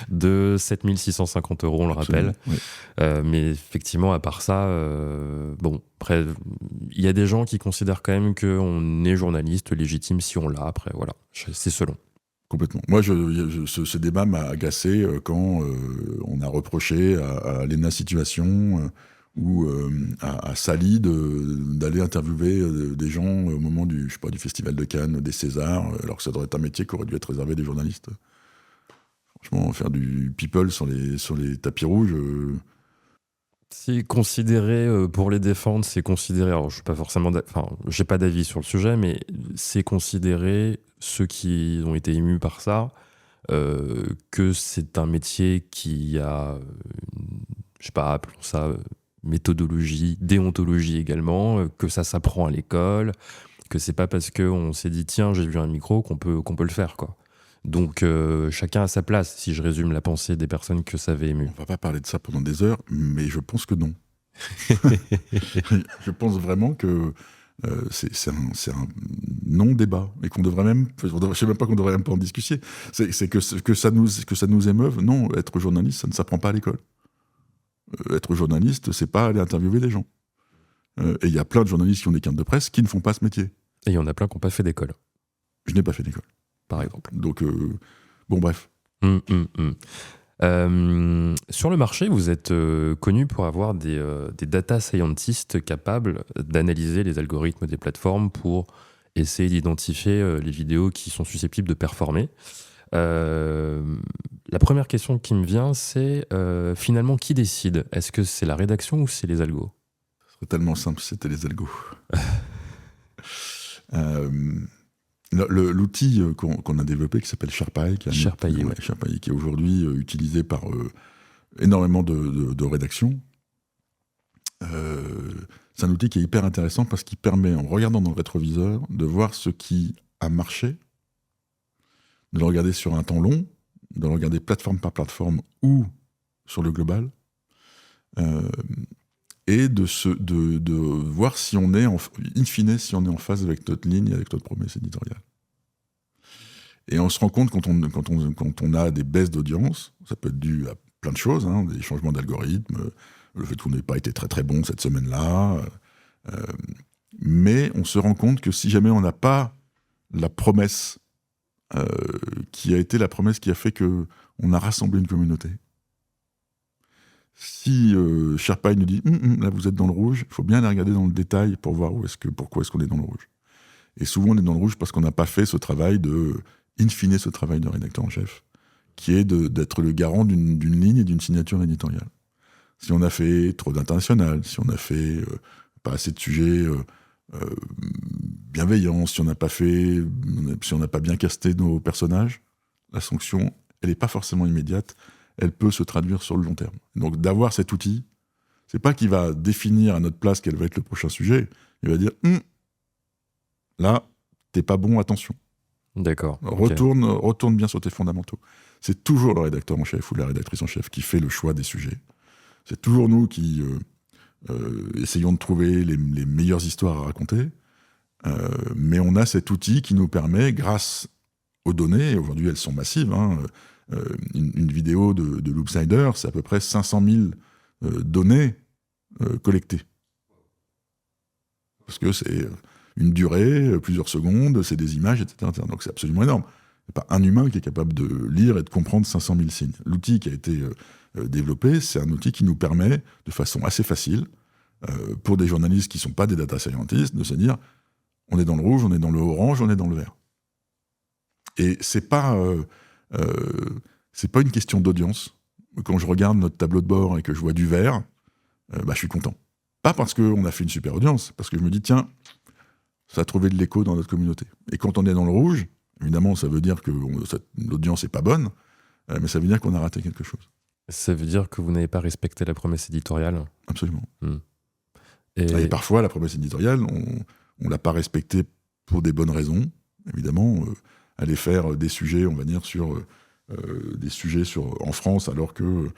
De 7 650 €, on le rappelle. Oui. Mais effectivement, à part ça, après, il y a des gens qui considèrent quand même qu'on est journaliste légitime si on l'a. Après, voilà, c'est selon. Complètement. Moi, ce débat m'a agacé quand on a reproché à Léna Situation ou à Sally d'aller interviewer des gens au moment du Festival de Cannes, des Césars, alors que ça devrait être un métier qui aurait dû être réservé des journalistes. Franchement, faire du people sur les tapis rouges... C'est considéré, pour les défendre, c'est considéré, alors je suis pas forcément, j'ai pas d'avis sur le sujet, mais c'est considéré, ceux qui ont été émus par ça, que c'est un métier qui a, je sais pas, appelons ça méthodologie, déontologie également, que ça s'apprend à l'école, que c'est pas parce qu'on s'est dit tiens j'ai vu un micro qu'on peut le faire, quoi. Donc chacun a sa place, si je résume la pensée des personnes que ça avait ému. On va pas parler de ça pendant des heures, mais je pense que non. Je pense vraiment que c'est un non-débat, et qu'on devrait même, je sais même pas qu'on devrait même pas en discuter. C'est que ça nous émeuve. Non, être journaliste, ça ne s'apprend pas à l'école. Être journaliste, c'est pas aller interviewer des gens. Et il y a plein de journalistes qui ont des cartes de presse qui ne font pas ce métier. Et il y en a plein qui n'ont pas fait d'école. Je n'ai pas fait d'école. Par exemple. Donc, bon, bref. Sur le marché, vous êtes connu pour avoir des data scientists capables d'analyser les algorithmes des plateformes pour essayer d'identifier les vidéos qui sont susceptibles de performer. La première question qui me vient, c'est finalement qui décide ? Est-ce que c'est la rédaction ou c'est les algos ? Ce serait tellement simple si c'était les algos. L'outil qu'on a développé qui s'appelle Sharpeye, qui est aujourd'hui utilisé par énormément de rédactions, c'est un outil qui est hyper intéressant parce qu'il permet, en regardant dans le rétroviseur, de voir ce qui a marché, de le regarder sur un temps long, de le regarder plateforme par plateforme ou sur le global, et de voir si on est, in fine, si on est en phase avec notre ligne, avec notre promesse éditoriale. Et on se rend compte quand on a des baisses d'audience, ça peut être dû à plein de choses, des changements d'algorithme, le fait qu'on n'ait pas été très très bon cette semaine-là, mais on se rend compte que si jamais on n'a pas la promesse qui a été la promesse qui a fait qu'on a rassemblé une communauté, si Sharpeye nous dit là vous êtes dans le rouge, il faut bien aller regarder dans le détail pour voir pourquoi est-ce qu'on est dans le rouge. Et souvent on est dans le rouge parce qu'on n'a pas fait ce travail in fine, ce travail de rédacteur en chef, qui est d'être le garant d'une ligne et d'une signature éditoriale. Si on a fait trop d'international, si on a fait pas assez de sujets bienveillance, si on n'a pas bien casté nos personnages, la sanction, elle n'est pas forcément immédiate, elle peut se traduire sur le long terme. Donc d'avoir cet outil, c'est pas qu'il va définir à notre place quel va être le prochain sujet, il va dire là, t'es pas bon, attention. D'accord. Retourne bien sur tes fondamentaux. C'est toujours le rédacteur en chef ou la rédactrice en chef qui fait le choix des sujets. C'est toujours nous qui essayons de trouver les meilleures histoires à raconter. Mais on a cet outil qui nous permet, grâce aux données, et aujourd'hui elles sont massives, une vidéo de Loopsider, c'est à peu près 500 000 données collectées. Parce que c'est une durée, plusieurs secondes, c'est des images, etc. Donc c'est absolument énorme. Il n'y a pas un humain qui est capable de lire et de comprendre 500 000 signes. L'outil qui a été développé, c'est un outil qui nous permet, de façon assez facile, pour des journalistes qui ne sont pas des data scientists, de se dire on est dans le rouge, on est dans le orange, on est dans le vert. Et c'est pas une question d'audience. Quand je regarde notre tableau de bord et que je vois du vert, je suis content. Pas parce qu'on a fait une super audience, parce que je me dis, tiens, ça a trouvé de l'écho dans notre communauté. Et quand on est dans le rouge, évidemment, ça veut dire que l'audience n'est pas bonne, mais ça veut dire qu'on a raté quelque chose. Ça veut dire que vous n'avez pas respecté la promesse éditoriale ? Absolument. Et parfois, la promesse éditoriale, on ne l'a pas respectée pour des bonnes raisons, évidemment. Aller faire des sujets, on va dire, en France, alors que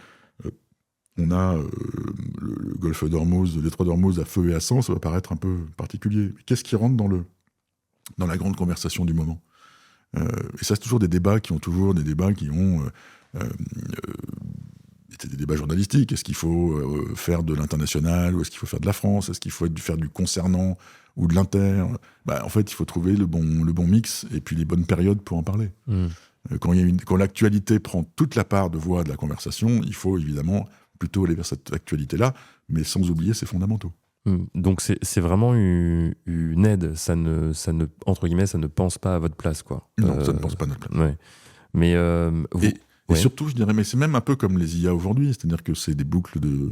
on a le golfe d'Ormuz, le détroit d'Ormuz à feu et à sang, ça va paraître un peu particulier. Mais qu'est-ce qui rentre dans la grande conversation du moment ? Et ça, c'est toujours des débats qui ont été des débats journalistiques. Est-ce qu'il faut faire de l'international ou est-ce qu'il faut faire de la France ? Est-ce qu'il faut faire du concernant ou de l'inter ? En fait, il faut trouver le bon mix et puis les bonnes périodes pour en parler. Quand l'actualité prend toute la part de voix de la conversation, il faut évidemment plutôt aller vers cette actualité-là, mais sans oublier ses fondamentaux. Donc c'est vraiment une aide, ça ne entre guillemets, ça ne pense pas à votre place, quoi. Non, ça ne pense pas à notre place. Ouais. Mais et surtout, je dirais, mais c'est même un peu comme les IA aujourd'hui, c'est-à-dire que c'est des boucles de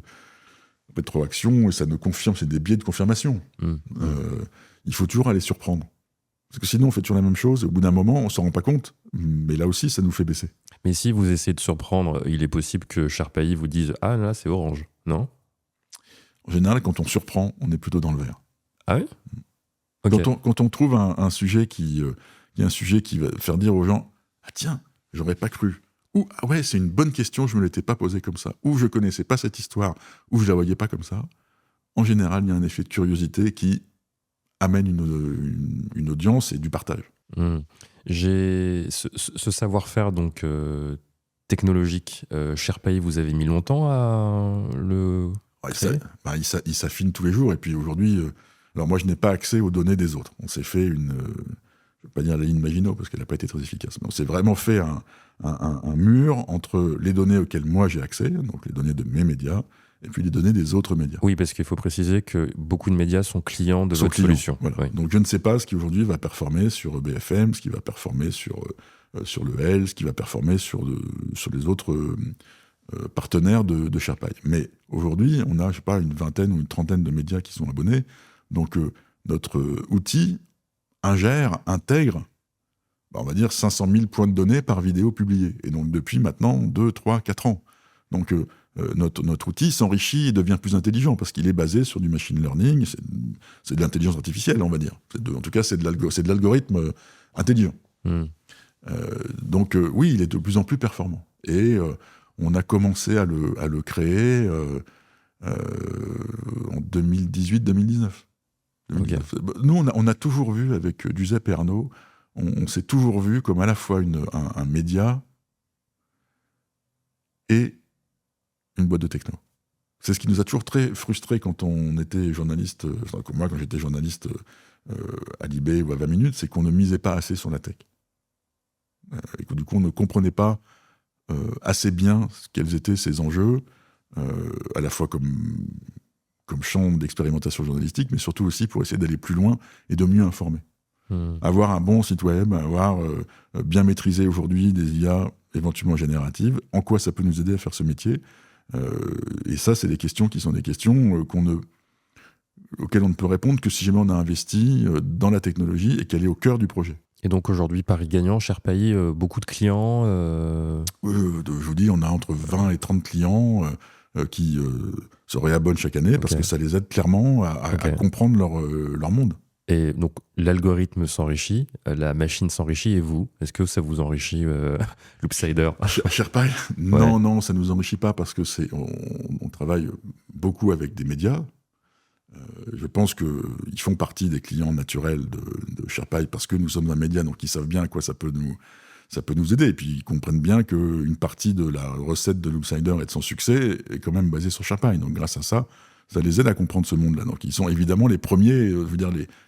rétroaction et ça ne confirme, c'est des biais de confirmation. Il faut toujours aller surprendre. Parce que sinon, on fait toujours la même chose, et au bout d'un moment, on ne s'en rend pas compte, mais là aussi, ça nous fait baisser. Mais si vous essayez de surprendre, il est possible que Sharpay vous dise « Ah, là, c'est orange », non ? En général, quand on surprend, on est plutôt dans le vert. Ah oui ? Okay. Quand on trouve un sujet qui va faire dire aux gens « Ah tiens, j'aurais pas cru », ou « Ah ouais, c'est une bonne question, je me l'étais pas posée comme ça », ou « Je connaissais pas cette histoire », ou « Je la voyais pas comme ça », en général, il y a un effet de curiosité qui amène une audience et du partage. J'ai ce savoir-faire donc technologique, Sharpay, vous avez mis longtemps à le créer ? Il s'affine tous les jours. Et puis aujourd'hui, alors moi je n'ai pas accès aux données des autres. On s'est fait je ne veux pas dire la ligne Maginot parce qu'elle n'a pas été très efficace, mais on s'est vraiment fait un mur entre les données auxquelles moi j'ai accès, donc les données de mes médias, et puis les données des autres médias. Oui, parce qu'il faut préciser que beaucoup de médias sont clients de votre solution. Voilà. Oui. Donc je ne sais pas ce qui aujourd'hui va performer sur BFM, ce qui va performer sur le L, ce qui va performer sur les autres partenaires de Sharpay. Mais aujourd'hui, on a, je sais pas, une vingtaine ou une trentaine de médias qui sont abonnés. Donc notre outil intègre, on va dire 500 000 points de données par vidéo publiée. Et donc depuis maintenant 2, 3, 4 ans. Donc notre outil s'enrichit et devient plus intelligent parce qu'il est basé sur du machine learning, c'est de l'intelligence artificielle, on va dire. En tout cas, c'est de l'algorithme intelligent. Donc oui, il est de plus en plus performant. Et on a commencé à le créer en 2018-2019. Okay. Nous, on a toujours vu avec Giuseppe et Arnaud, on s'est toujours vu comme à la fois un média et une boîte de techno. C'est ce qui nous a toujours très frustrés quand on était journaliste, moi quand j'étais journaliste à Libé ou à 20 minutes, c'est qu'on ne misait pas assez sur la tech. Et que du coup on ne comprenait pas assez bien quels étaient ces enjeux, à la fois comme champ d'expérimentation journalistique, mais surtout aussi pour essayer d'aller plus loin et de mieux informer. Avoir un bon site web, avoir bien maîtrisé aujourd'hui des IA éventuellement génératives, en quoi ça peut nous aider à faire ce métier. Et ça, c'est des questions qui sont des questions auquel on ne peut répondre que si jamais on a investi dans la technologie et qu'elle est au cœur du projet. Et donc aujourd'hui, Paris Gagnant, Sherpaï, beaucoup de clients Je vous dis, on a entre 20 et 30 clients qui se réabonnent chaque année parce que ça les aide clairement à comprendre leur monde. Et donc l'algorithme s'enrichit, la machine s'enrichit, et vous, est-ce que ça vous enrichit, Loopsider? À Sherpaï, non, ça ne nous enrichit pas parce que on travaille beaucoup avec des médias. Je pense qu'ils font partie des clients naturels de Sherpaï parce que nous sommes un média, donc ils savent bien à quoi ça peut nous aider. Et puis ils comprennent bien qu'une partie de la recette de Loopsider et de son succès est quand même basée sur Sherpaï. Donc grâce à ça, ça les aide à comprendre ce monde-là. Donc ils sont évidemment les premiers,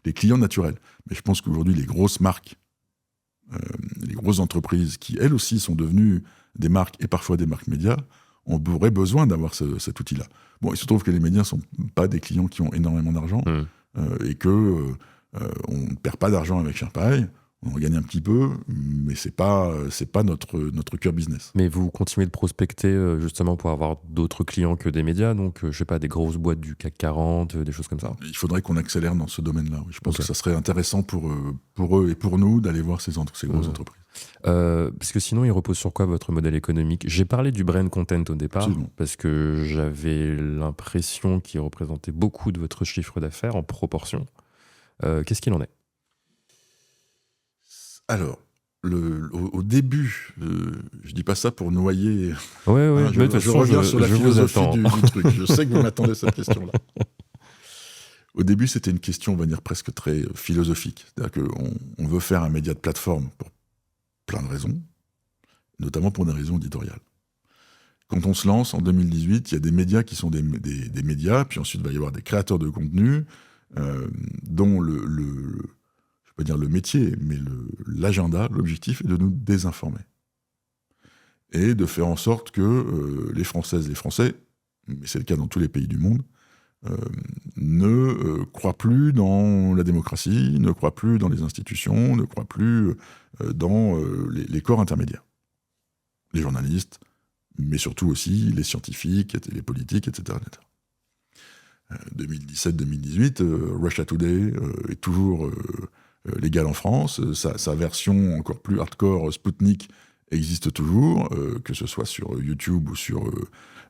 les clients naturels. Mais je pense qu'aujourd'hui, les grosses marques, les grosses entreprises qui, elles aussi, sont devenues des marques et parfois des marques médias, on aurait besoin d'avoir cet outil-là. Bon, il se trouve que les médias ne sont pas des clients qui ont énormément d'argent et qu'on ne perd pas d'argent avec Sherpaï. On en gagne un petit peu, mais c'est pas notre cœur business. Mais vous continuez de prospecter justement pour avoir d'autres clients que des médias, donc je sais pas, des grosses boîtes du CAC 40, des choses comme ça. Il faudrait qu'on accélère dans ce domaine-là. Oui. Je pense que ça serait intéressant pour eux et pour nous d'aller voir ces grosses entreprises. Parce que sinon, il repose sur quoi votre modèle économique? J'ai parlé du brand content au départ, parce que j'avais l'impression qu'il représentait beaucoup de votre chiffre d'affaires en proportion. Qu'est-ce qu'il en est? Alors, au début, je dis pas ça pour noyer. Ouais, je reviens sur la philosophie du truc. Je sais que vous m'attendez à cette question-là. Au début, c'était une question, on va dire, presque très philosophique. C'est-à-dire qu'on veut faire un média de plateforme pour plein de raisons, notamment pour des raisons éditoriales. Quand on se lance en 2018, il y a des médias qui sont des médias, puis ensuite il va y avoir des créateurs de contenu dont je peux dire le métier, mais l'agenda, l'objectif est de nous désinformer. Et de faire en sorte que les Françaises et les Français, mais c'est le cas dans tous les pays du monde, ne croient plus dans la démocratie, ne croient plus dans les institutions, ne croient plus dans les corps intermédiaires. Les journalistes, mais surtout aussi les scientifiques, les politiques, etc. 2017-2018, Russia Today est toujours légal en France. Sa version encore plus hardcore, Sputnik, existe toujours, que ce soit sur YouTube ou sur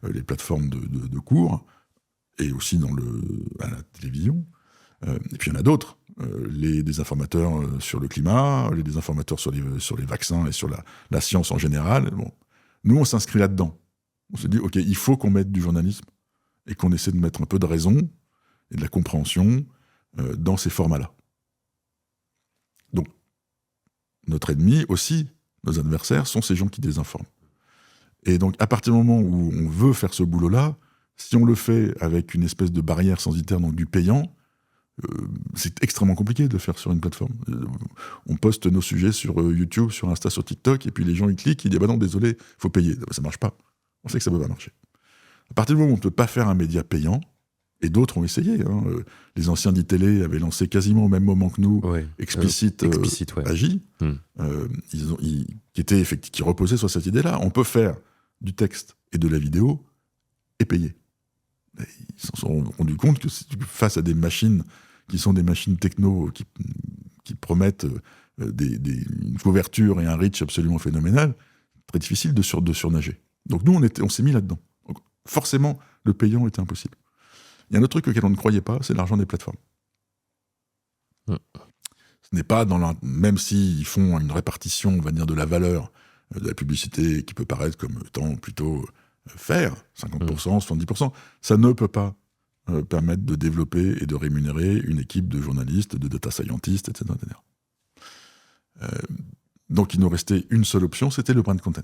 les plateformes de cours, et aussi à la télévision. Et puis il y en a d'autres. Les désinformateurs sur le climat, les désinformateurs sur les vaccins et sur la science en général. Bon. Nous, on s'inscrit là-dedans. On se dit, OK, il faut qu'on mette du journalisme et qu'on essaie de mettre un peu de raison et de la compréhension dans ces formats-là. Donc, notre ennemi aussi, nos adversaires, sont ces gens qui désinforment. Et donc, à partir du moment où on veut faire ce boulot-là, si on le fait avec une espèce de barrière censitaire, donc du payant, c'est extrêmement compliqué de le faire sur une plateforme. On poste nos sujets sur YouTube, sur Insta, sur TikTok, et puis les gens ils cliquent, ils disent « bah non, désolé, il faut payer ». Ça marche pas. On sait que ça peut pas marcher. À partir du moment où on ne peut pas faire un média payant, et d'autres ont essayé, les anciens d'ITélé avaient lancé quasiment au même moment que nous, Explicit Agi, qui reposait sur cette idée-là. On peut faire du texte et de la vidéo et payer. Et ils s'en sont rendus compte que face à des machines qui sont des machines techno qui promettent une couverture et un reach absolument phénoménal, très difficile de surnager. Donc nous, on s'est mis là-dedans. Donc, forcément, le payant était impossible. Il y a un autre truc auquel on ne croyait pas, c'est l'argent des plateformes. Ce n'est pas même s'ils font une répartition, on va dire, de la valeur de la publicité qui peut paraître comme étant plutôt faire 50%, 70%, ça ne peut pas permettre de développer et de rémunérer une équipe de journalistes, de data scientists, etc. Donc il nous restait une seule option, c'était le brand content.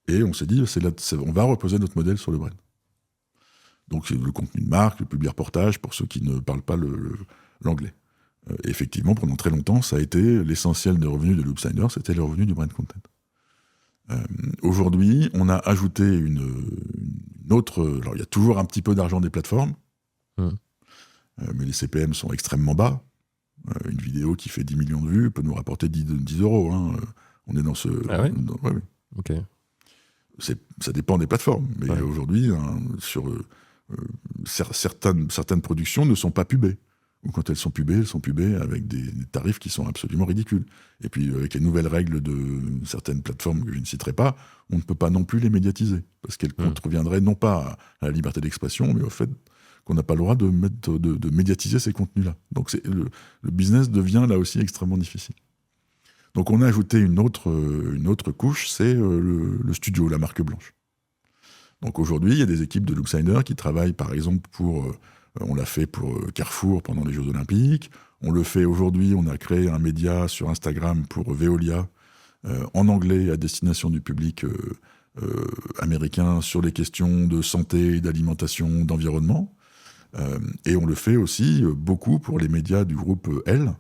Et on s'est dit, on va reposer notre modèle sur le brand. Donc le contenu de marque, le public reportage, pour ceux qui ne parlent pas l'anglais. Effectivement, pendant très longtemps, ça a été l'essentiel des revenus de Loopsider, c'était les revenus du brand content. Aujourd'hui, on a ajouté une autre... Alors, il y a toujours un petit peu d'argent des plateformes, mais les CPM sont extrêmement bas. Une vidéo qui fait 10 millions de vues peut nous rapporter 10 euros. On est dans ce... Ah ouais, oui. Ok. Ça dépend des plateformes, mais aujourd'hui, sur certaines productions ne sont pas pubées. Ou quand elles sont pubées avec des tarifs qui sont absolument ridicules. Et puis, avec les nouvelles règles de certaines plateformes que je ne citerai pas, on ne peut pas non plus les médiatiser, parce qu'elles contreviendraient non pas à la liberté d'expression, mais au fait qu'on n'a pas le droit de médiatiser ces contenus-là. Donc le business devient là aussi extrêmement difficile. Donc on a ajouté une autre couche, c'est le studio, la marque blanche. Donc aujourd'hui, il y a des équipes de Loopsider qui travaillent par exemple on l'a fait pour Carrefour pendant les Jeux Olympiques. On le fait aujourd'hui, on a créé un média sur Instagram pour Veolia, en anglais à destination du public américain sur les questions de santé, d'alimentation, d'environnement. Et on le fait aussi beaucoup pour les médias du groupe L,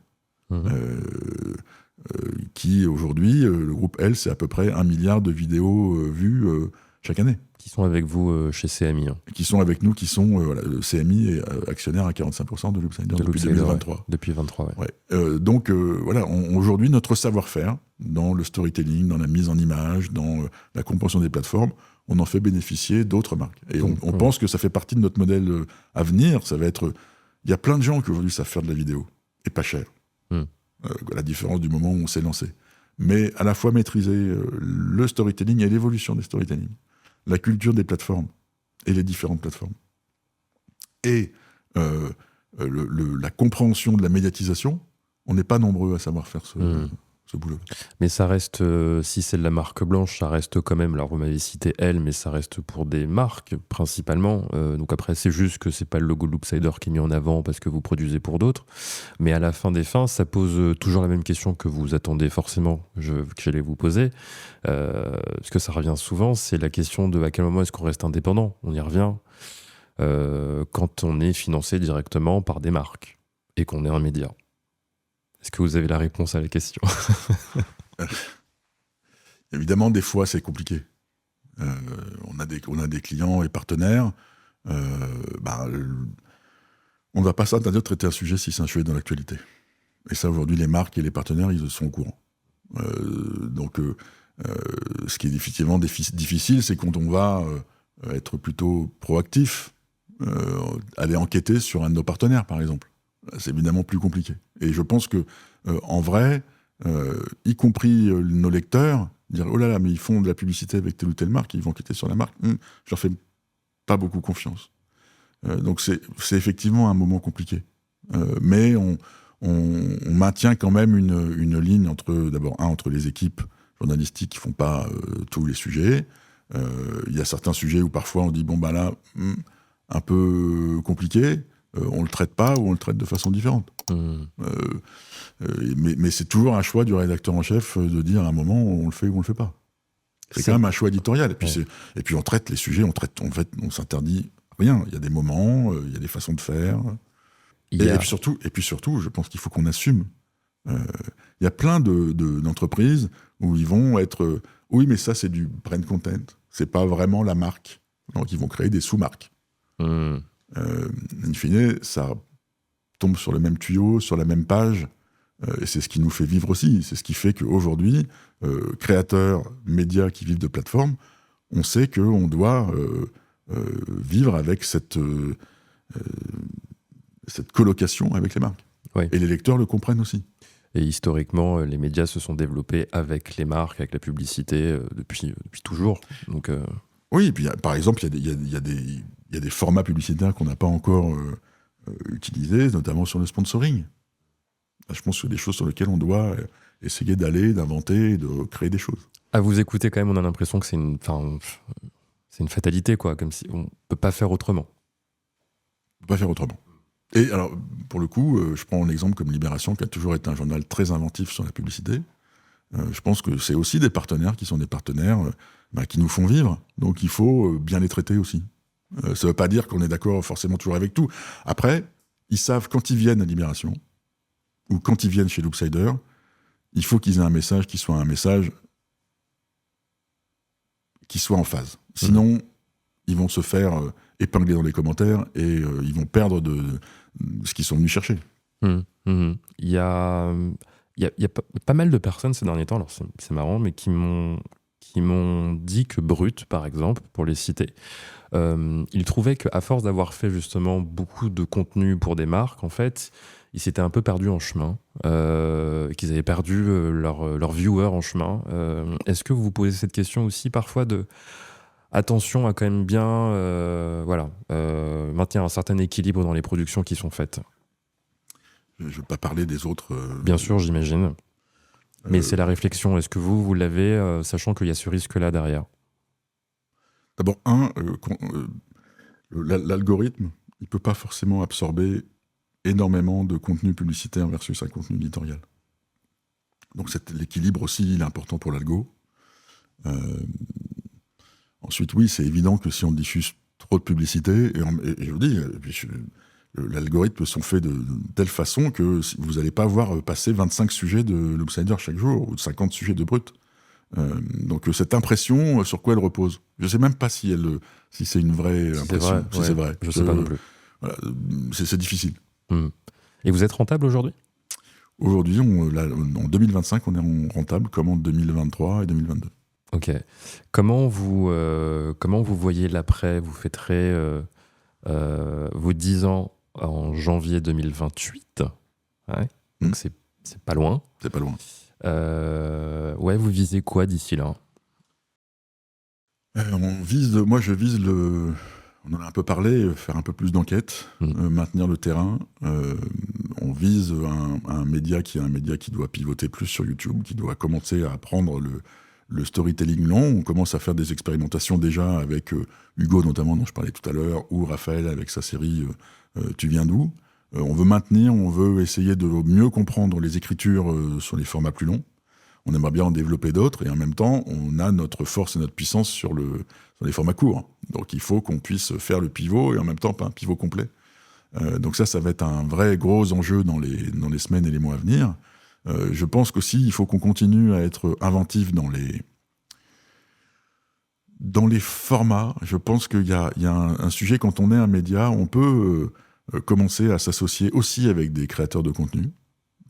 qui aujourd'hui, le groupe L, c'est à peu près 1 milliard de vidéos vues chaque année. Qui sont avec vous chez CMI. Qui sont avec nous, le CMI est actionnaire à 45% de Loopsider depuis 2023. Ouais. Depuis 2023, ouais. Donc aujourd'hui, notre savoir-faire dans le storytelling, dans la mise en image, dans la compréhension des plateformes, on en fait bénéficier d'autres marques. Et on pense que ça fait partie de notre modèle à venir. Ça va être... Il y a plein de gens qui aujourd'hui savent faire de la vidéo, et pas cher. À la différence du moment où on s'est lancé. Mais à la fois maîtriser le storytelling et l'évolution des storytelling, la culture des plateformes et les différentes plateformes, et la compréhension de la médiatisation, on n'est pas nombreux à savoir faire ce boulot. Mais ça reste, si c'est de la marque blanche, ça reste quand même, alors vous m'avez cité elle, mais ça reste pour des marques principalement. Donc après, c'est juste que c'est pas le logo Loopsider qui est mis en avant parce que vous produisez pour d'autres. Mais à la fin des fins, ça pose toujours la même question que vous attendez forcément que j'allais vous poser. Parce que ça revient souvent, c'est la question de à quel moment est-ce qu'on reste indépendant. On y revient. Quand on est financé directement par des marques et qu'on est un média. Est-ce que vous avez la réponse à la question? Évidemment, des fois, c'est compliqué. On a des clients et partenaires. On ne va pas s'interdire de traiter un sujet si c'est un sujet dans l'actualité. Et ça, aujourd'hui, les marques et les partenaires, ils sont au courant. Ce qui est effectivement difficile, c'est quand on va être plutôt proactif, aller enquêter sur un de nos partenaires, par exemple. C'est évidemment plus compliqué. Et je pense que, en vrai, y compris nos lecteurs, dire oh là là, mais ils font de la publicité avec telle ou telle marque, ils vont enquêter sur la marque, je leur fais pas beaucoup confiance. Donc c'est effectivement un moment compliqué. Mais on maintient quand même une ligne entre les équipes journalistiques qui font pas tous les sujets. Il y a certains sujets où parfois on dit là, un peu compliqué. On le traite pas ou on le traite de façon différente. Mais c'est toujours un choix du rédacteur en chef de dire à un moment on le fait ou on le fait pas. C'est quand même un choix éditorial. Et puis on traite les sujets, on s'interdit rien. Il y a des moments, il y a des façons de faire. Et puis surtout, je pense qu'il faut qu'on assume. Il y a plein d'entreprises où ils vont être oui, mais ça c'est du brand content. C'est pas vraiment la marque. Donc ils vont créer des sous-marques. In fine, ça tombe sur le même tuyau, sur la même page, et c'est ce qui nous fait vivre aussi. C'est ce qui fait qu'aujourd'hui, créateurs, médias qui vivent de plateformes, on sait qu'on doit vivre avec cette colocation avec les marques. Oui. Et les lecteurs le comprennent aussi. Et historiquement, les médias se sont développés avec les marques, avec la publicité, depuis toujours. Donc, oui, et puis par exemple, il y a des formats publicitaires qu'on n'a pas encore utilisés, notamment sur le sponsoring. Je pense que c'est des choses sur lesquelles on doit essayer d'aller, d'inventer, de créer des choses. À vous écouter, quand même, on a l'impression que c'est une fatalité, quoi, comme si on ne peut pas faire autrement. On ne peut pas faire autrement. Et alors, pour le coup, je prends un exemple comme Libération, qui a toujours été un journal très inventif sur la publicité. Je pense que c'est aussi des partenaires qui sont des partenaires qui nous font vivre. Donc il faut bien les traiter aussi. Ça ne veut pas dire qu'on est d'accord forcément toujours avec tout. Après, ils savent quand ils viennent à Libération, ou quand ils viennent chez Loopsider, il faut qu'ils aient un message qui soit un message qui soit en phase. Sinon, ils vont se faire épingler dans les commentaires et ils vont perdre de ce qu'ils sont venus chercher. Il y a pas mal de personnes ces derniers temps, alors c'est marrant, mais qui m'ont qui m'ont dit que Brut, par exemple, pour les citer, ils trouvaient qu'à force d'avoir fait justement beaucoup de contenu pour des marques, en fait, ils s'étaient un peu perdus en chemin, qu'ils avaient perdu leurs viewers en chemin. Est-ce que vous vous posez cette question aussi parfois de attention à quand même bien maintenir un certain équilibre dans les productions qui sont faites? Je ne veux pas parler des autres. Bien sûr, j'imagine. Mais c'est la réflexion. Est-ce que vous l'avez, sachant qu'il y a ce risque-là derrière? D'abord, l'algorithme, il ne peut pas forcément absorber énormément de contenu publicitaire versus un contenu éditorial. Donc l'équilibre aussi, il est important pour l'algo. Ensuite, oui, c'est évident que si on diffuse trop de publicité, et je vous dis, l'algorithme sont faits de telle façon que vous n'allez pas voir passer 25 sujets de Loopsider chaque jour, ou 50 sujets de Brut. Donc cette impression, sur quoi elle repose? Je ne sais même pas si c'est une vraie impression. Si c'est vrai. Je ne sais pas non plus. Voilà, c'est difficile. Et vous êtes rentable aujourd'hui? Aujourd'hui, en 2025, on est rentable comme en 2023 et 2022. Ok. Comment vous voyez l'après? Vous fêterez vos 10 ans en janvier 2028. Ouais. Donc c'est pas loin. C'est pas loin. Vous visez quoi d'ici là? Moi je vise on en a un peu parlé, faire un peu plus d'enquête, maintenir le terrain. On vise un média qui est un média qui doit pivoter plus sur YouTube, qui doit commencer à apprendre le storytelling long. On commence à faire des expérimentations déjà avec Hugo notamment, dont je parlais tout à l'heure, ou Raphaël avec sa série Tu viens d'où? On veut essayer de mieux comprendre les écritures sur les formats plus longs. On aimerait bien en développer d'autres, et en même temps, on a notre force et notre puissance sur les formats courts. Donc il faut qu'on puisse faire le pivot, et en même temps pas un pivot complet. Donc ça va être un vrai gros enjeu dans les semaines et les mois à venir. Je pense qu'aussi, il faut qu'on continue à être inventif dans les formats. Je pense qu'il y a un sujet, quand on est un média, on peut commencer à s'associer aussi avec des créateurs de contenu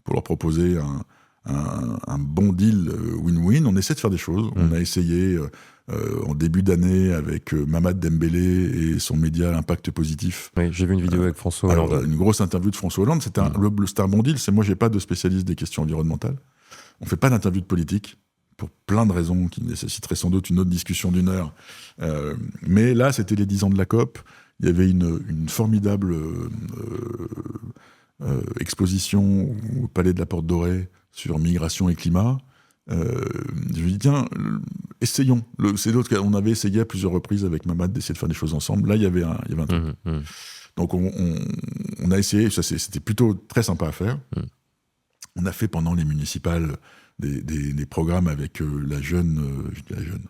pour leur proposer un bon deal win-win. On essaie de faire des choses. On a essayé en début d'année avec Mamad Dembélé et son média Impact Positif. Oui, j'ai vu une vidéo avec François Hollande. Alors, une grosse interview de François Hollande. C'était un bon deal. Moi, j'ai pas de spécialiste des questions environnementales. On fait pas d'interview de politique pour plein de raisons qui nécessiteraient sans doute une autre discussion d'1 heure. Mais là, c'était les 10 ans de la COP. Il y avait une formidable exposition au Palais de la Porte Dorée sur migration et climat. Je me dis, tiens, essayons. On avait essayé à plusieurs reprises avec Mamad d'essayer de faire des choses ensemble. Là, il y avait un truc. Donc, on a essayé. C'était plutôt très sympa à faire. On a fait pendant les municipales des programmes avec la jeune. Je dis la jeune.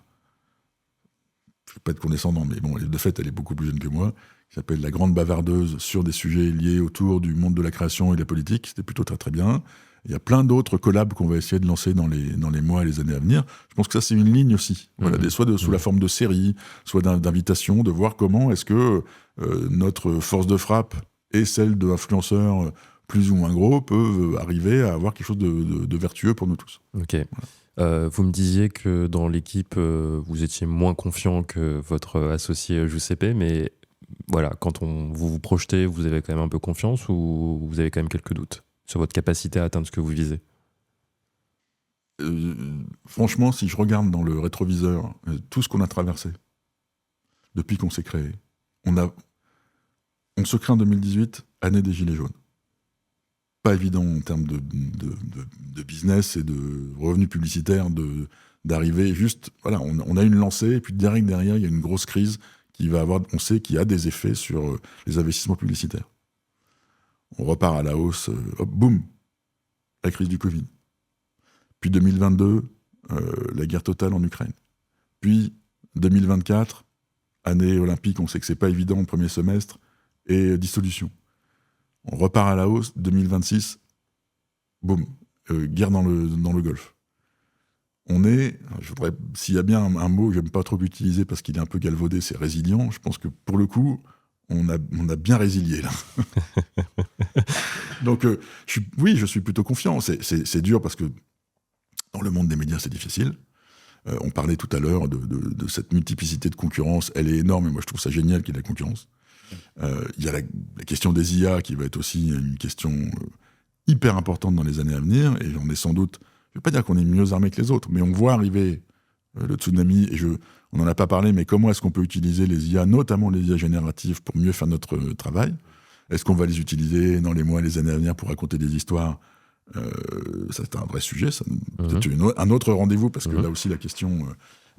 Je ne suis pas être condescendant, mais bon, de fait, elle est beaucoup plus jeune que moi. Qui s'appelle La Grande Bavardeuse, sur des sujets liés autour du monde de la création et de la politique. C'était plutôt très très bien. Il y a plein d'autres collabs qu'on va essayer de lancer dans les mois et les années à venir. Je pense que ça, c'est une ligne aussi. Voilà, soit sous la forme de séries, soit d'invitations, de voir comment est-ce que notre force de frappe et celle d'influenceurs plus ou moins gros peuvent arriver à avoir quelque chose de vertueux pour nous tous. Ok. Voilà. Vous me disiez que dans l'équipe, vous étiez moins confiant que votre associé Giuseppe, mais voilà, quand vous projetez, vous avez quand même un peu confiance ou vous avez quand même quelques doutes sur votre capacité à atteindre ce que vous visez? Franchement, si je regarde dans le rétroviseur tout ce qu'on a traversé depuis qu'on s'est créé, on se crée en 2018, année des Gilets jaunes. Pas évident en termes de business et de revenus publicitaires d'arriver juste... Voilà, on a une lancée, et puis derrière, il y a une grosse crise qui va avoir... On sait qu'il y a des effets sur les investissements publicitaires. On repart à la hausse, hop, boum, la crise du Covid. Puis 2022, la guerre totale en Ukraine. Puis 2024, année olympique, on sait que c'est pas évident le premier semestre, et dissolution. On repart à la hausse, 2026, boum, guerre dans le Golfe. S'il y a bien un mot que j'aime pas trop utiliser parce qu'il est un peu galvaudé, c'est résilient. Je pense que pour le coup, on a bien résilié là. Donc je suis plutôt confiant. C'est dur parce que dans le monde des médias, c'est difficile. On parlait tout à l'heure de cette multiplicité de concurrence. Elle est énorme et moi je trouve ça génial qu'il y ait de la concurrence. Il y a la question des IA qui va être aussi une question hyper importante dans les années à venir. Et on est sans doute, je ne vais pas dire qu'on est mieux armé que les autres, mais on voit arriver le tsunami. Et on n'en a pas parlé, mais comment est-ce qu'on peut utiliser les IA, notamment les IA génératives, pour mieux faire notre travail ? Est-ce qu'on va les utiliser dans les mois et les années à venir pour raconter des histoires ? Ça, c'est un vrai sujet. Ça, peut-être un autre rendez-vous, parce que là aussi, la question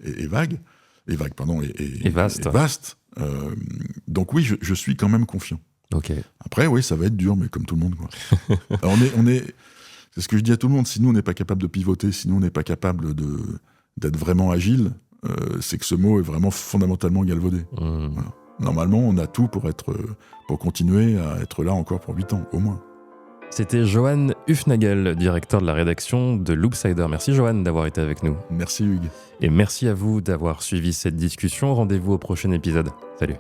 est vague. Et vaste. Donc oui, je suis quand même confiant. Okay. Après, oui, ça va être dur, mais comme tout le monde, quoi. Alors, c'est ce que je dis à tout le monde. Si nous, on n'est pas capable de pivoter, si nous, on n'est pas capable d'être vraiment agile, c'est que ce mot est vraiment fondamentalement galvaudé. Voilà. Normalement, on a tout pour continuer à être là encore pour 8 ans, au moins. C'était Johan Hufnagel, directeur de la rédaction de Loopsider. Merci Johan d'avoir été avec nous. Merci Hugues. Et merci à vous d'avoir suivi cette discussion. Rendez-vous au prochain épisode. Salut.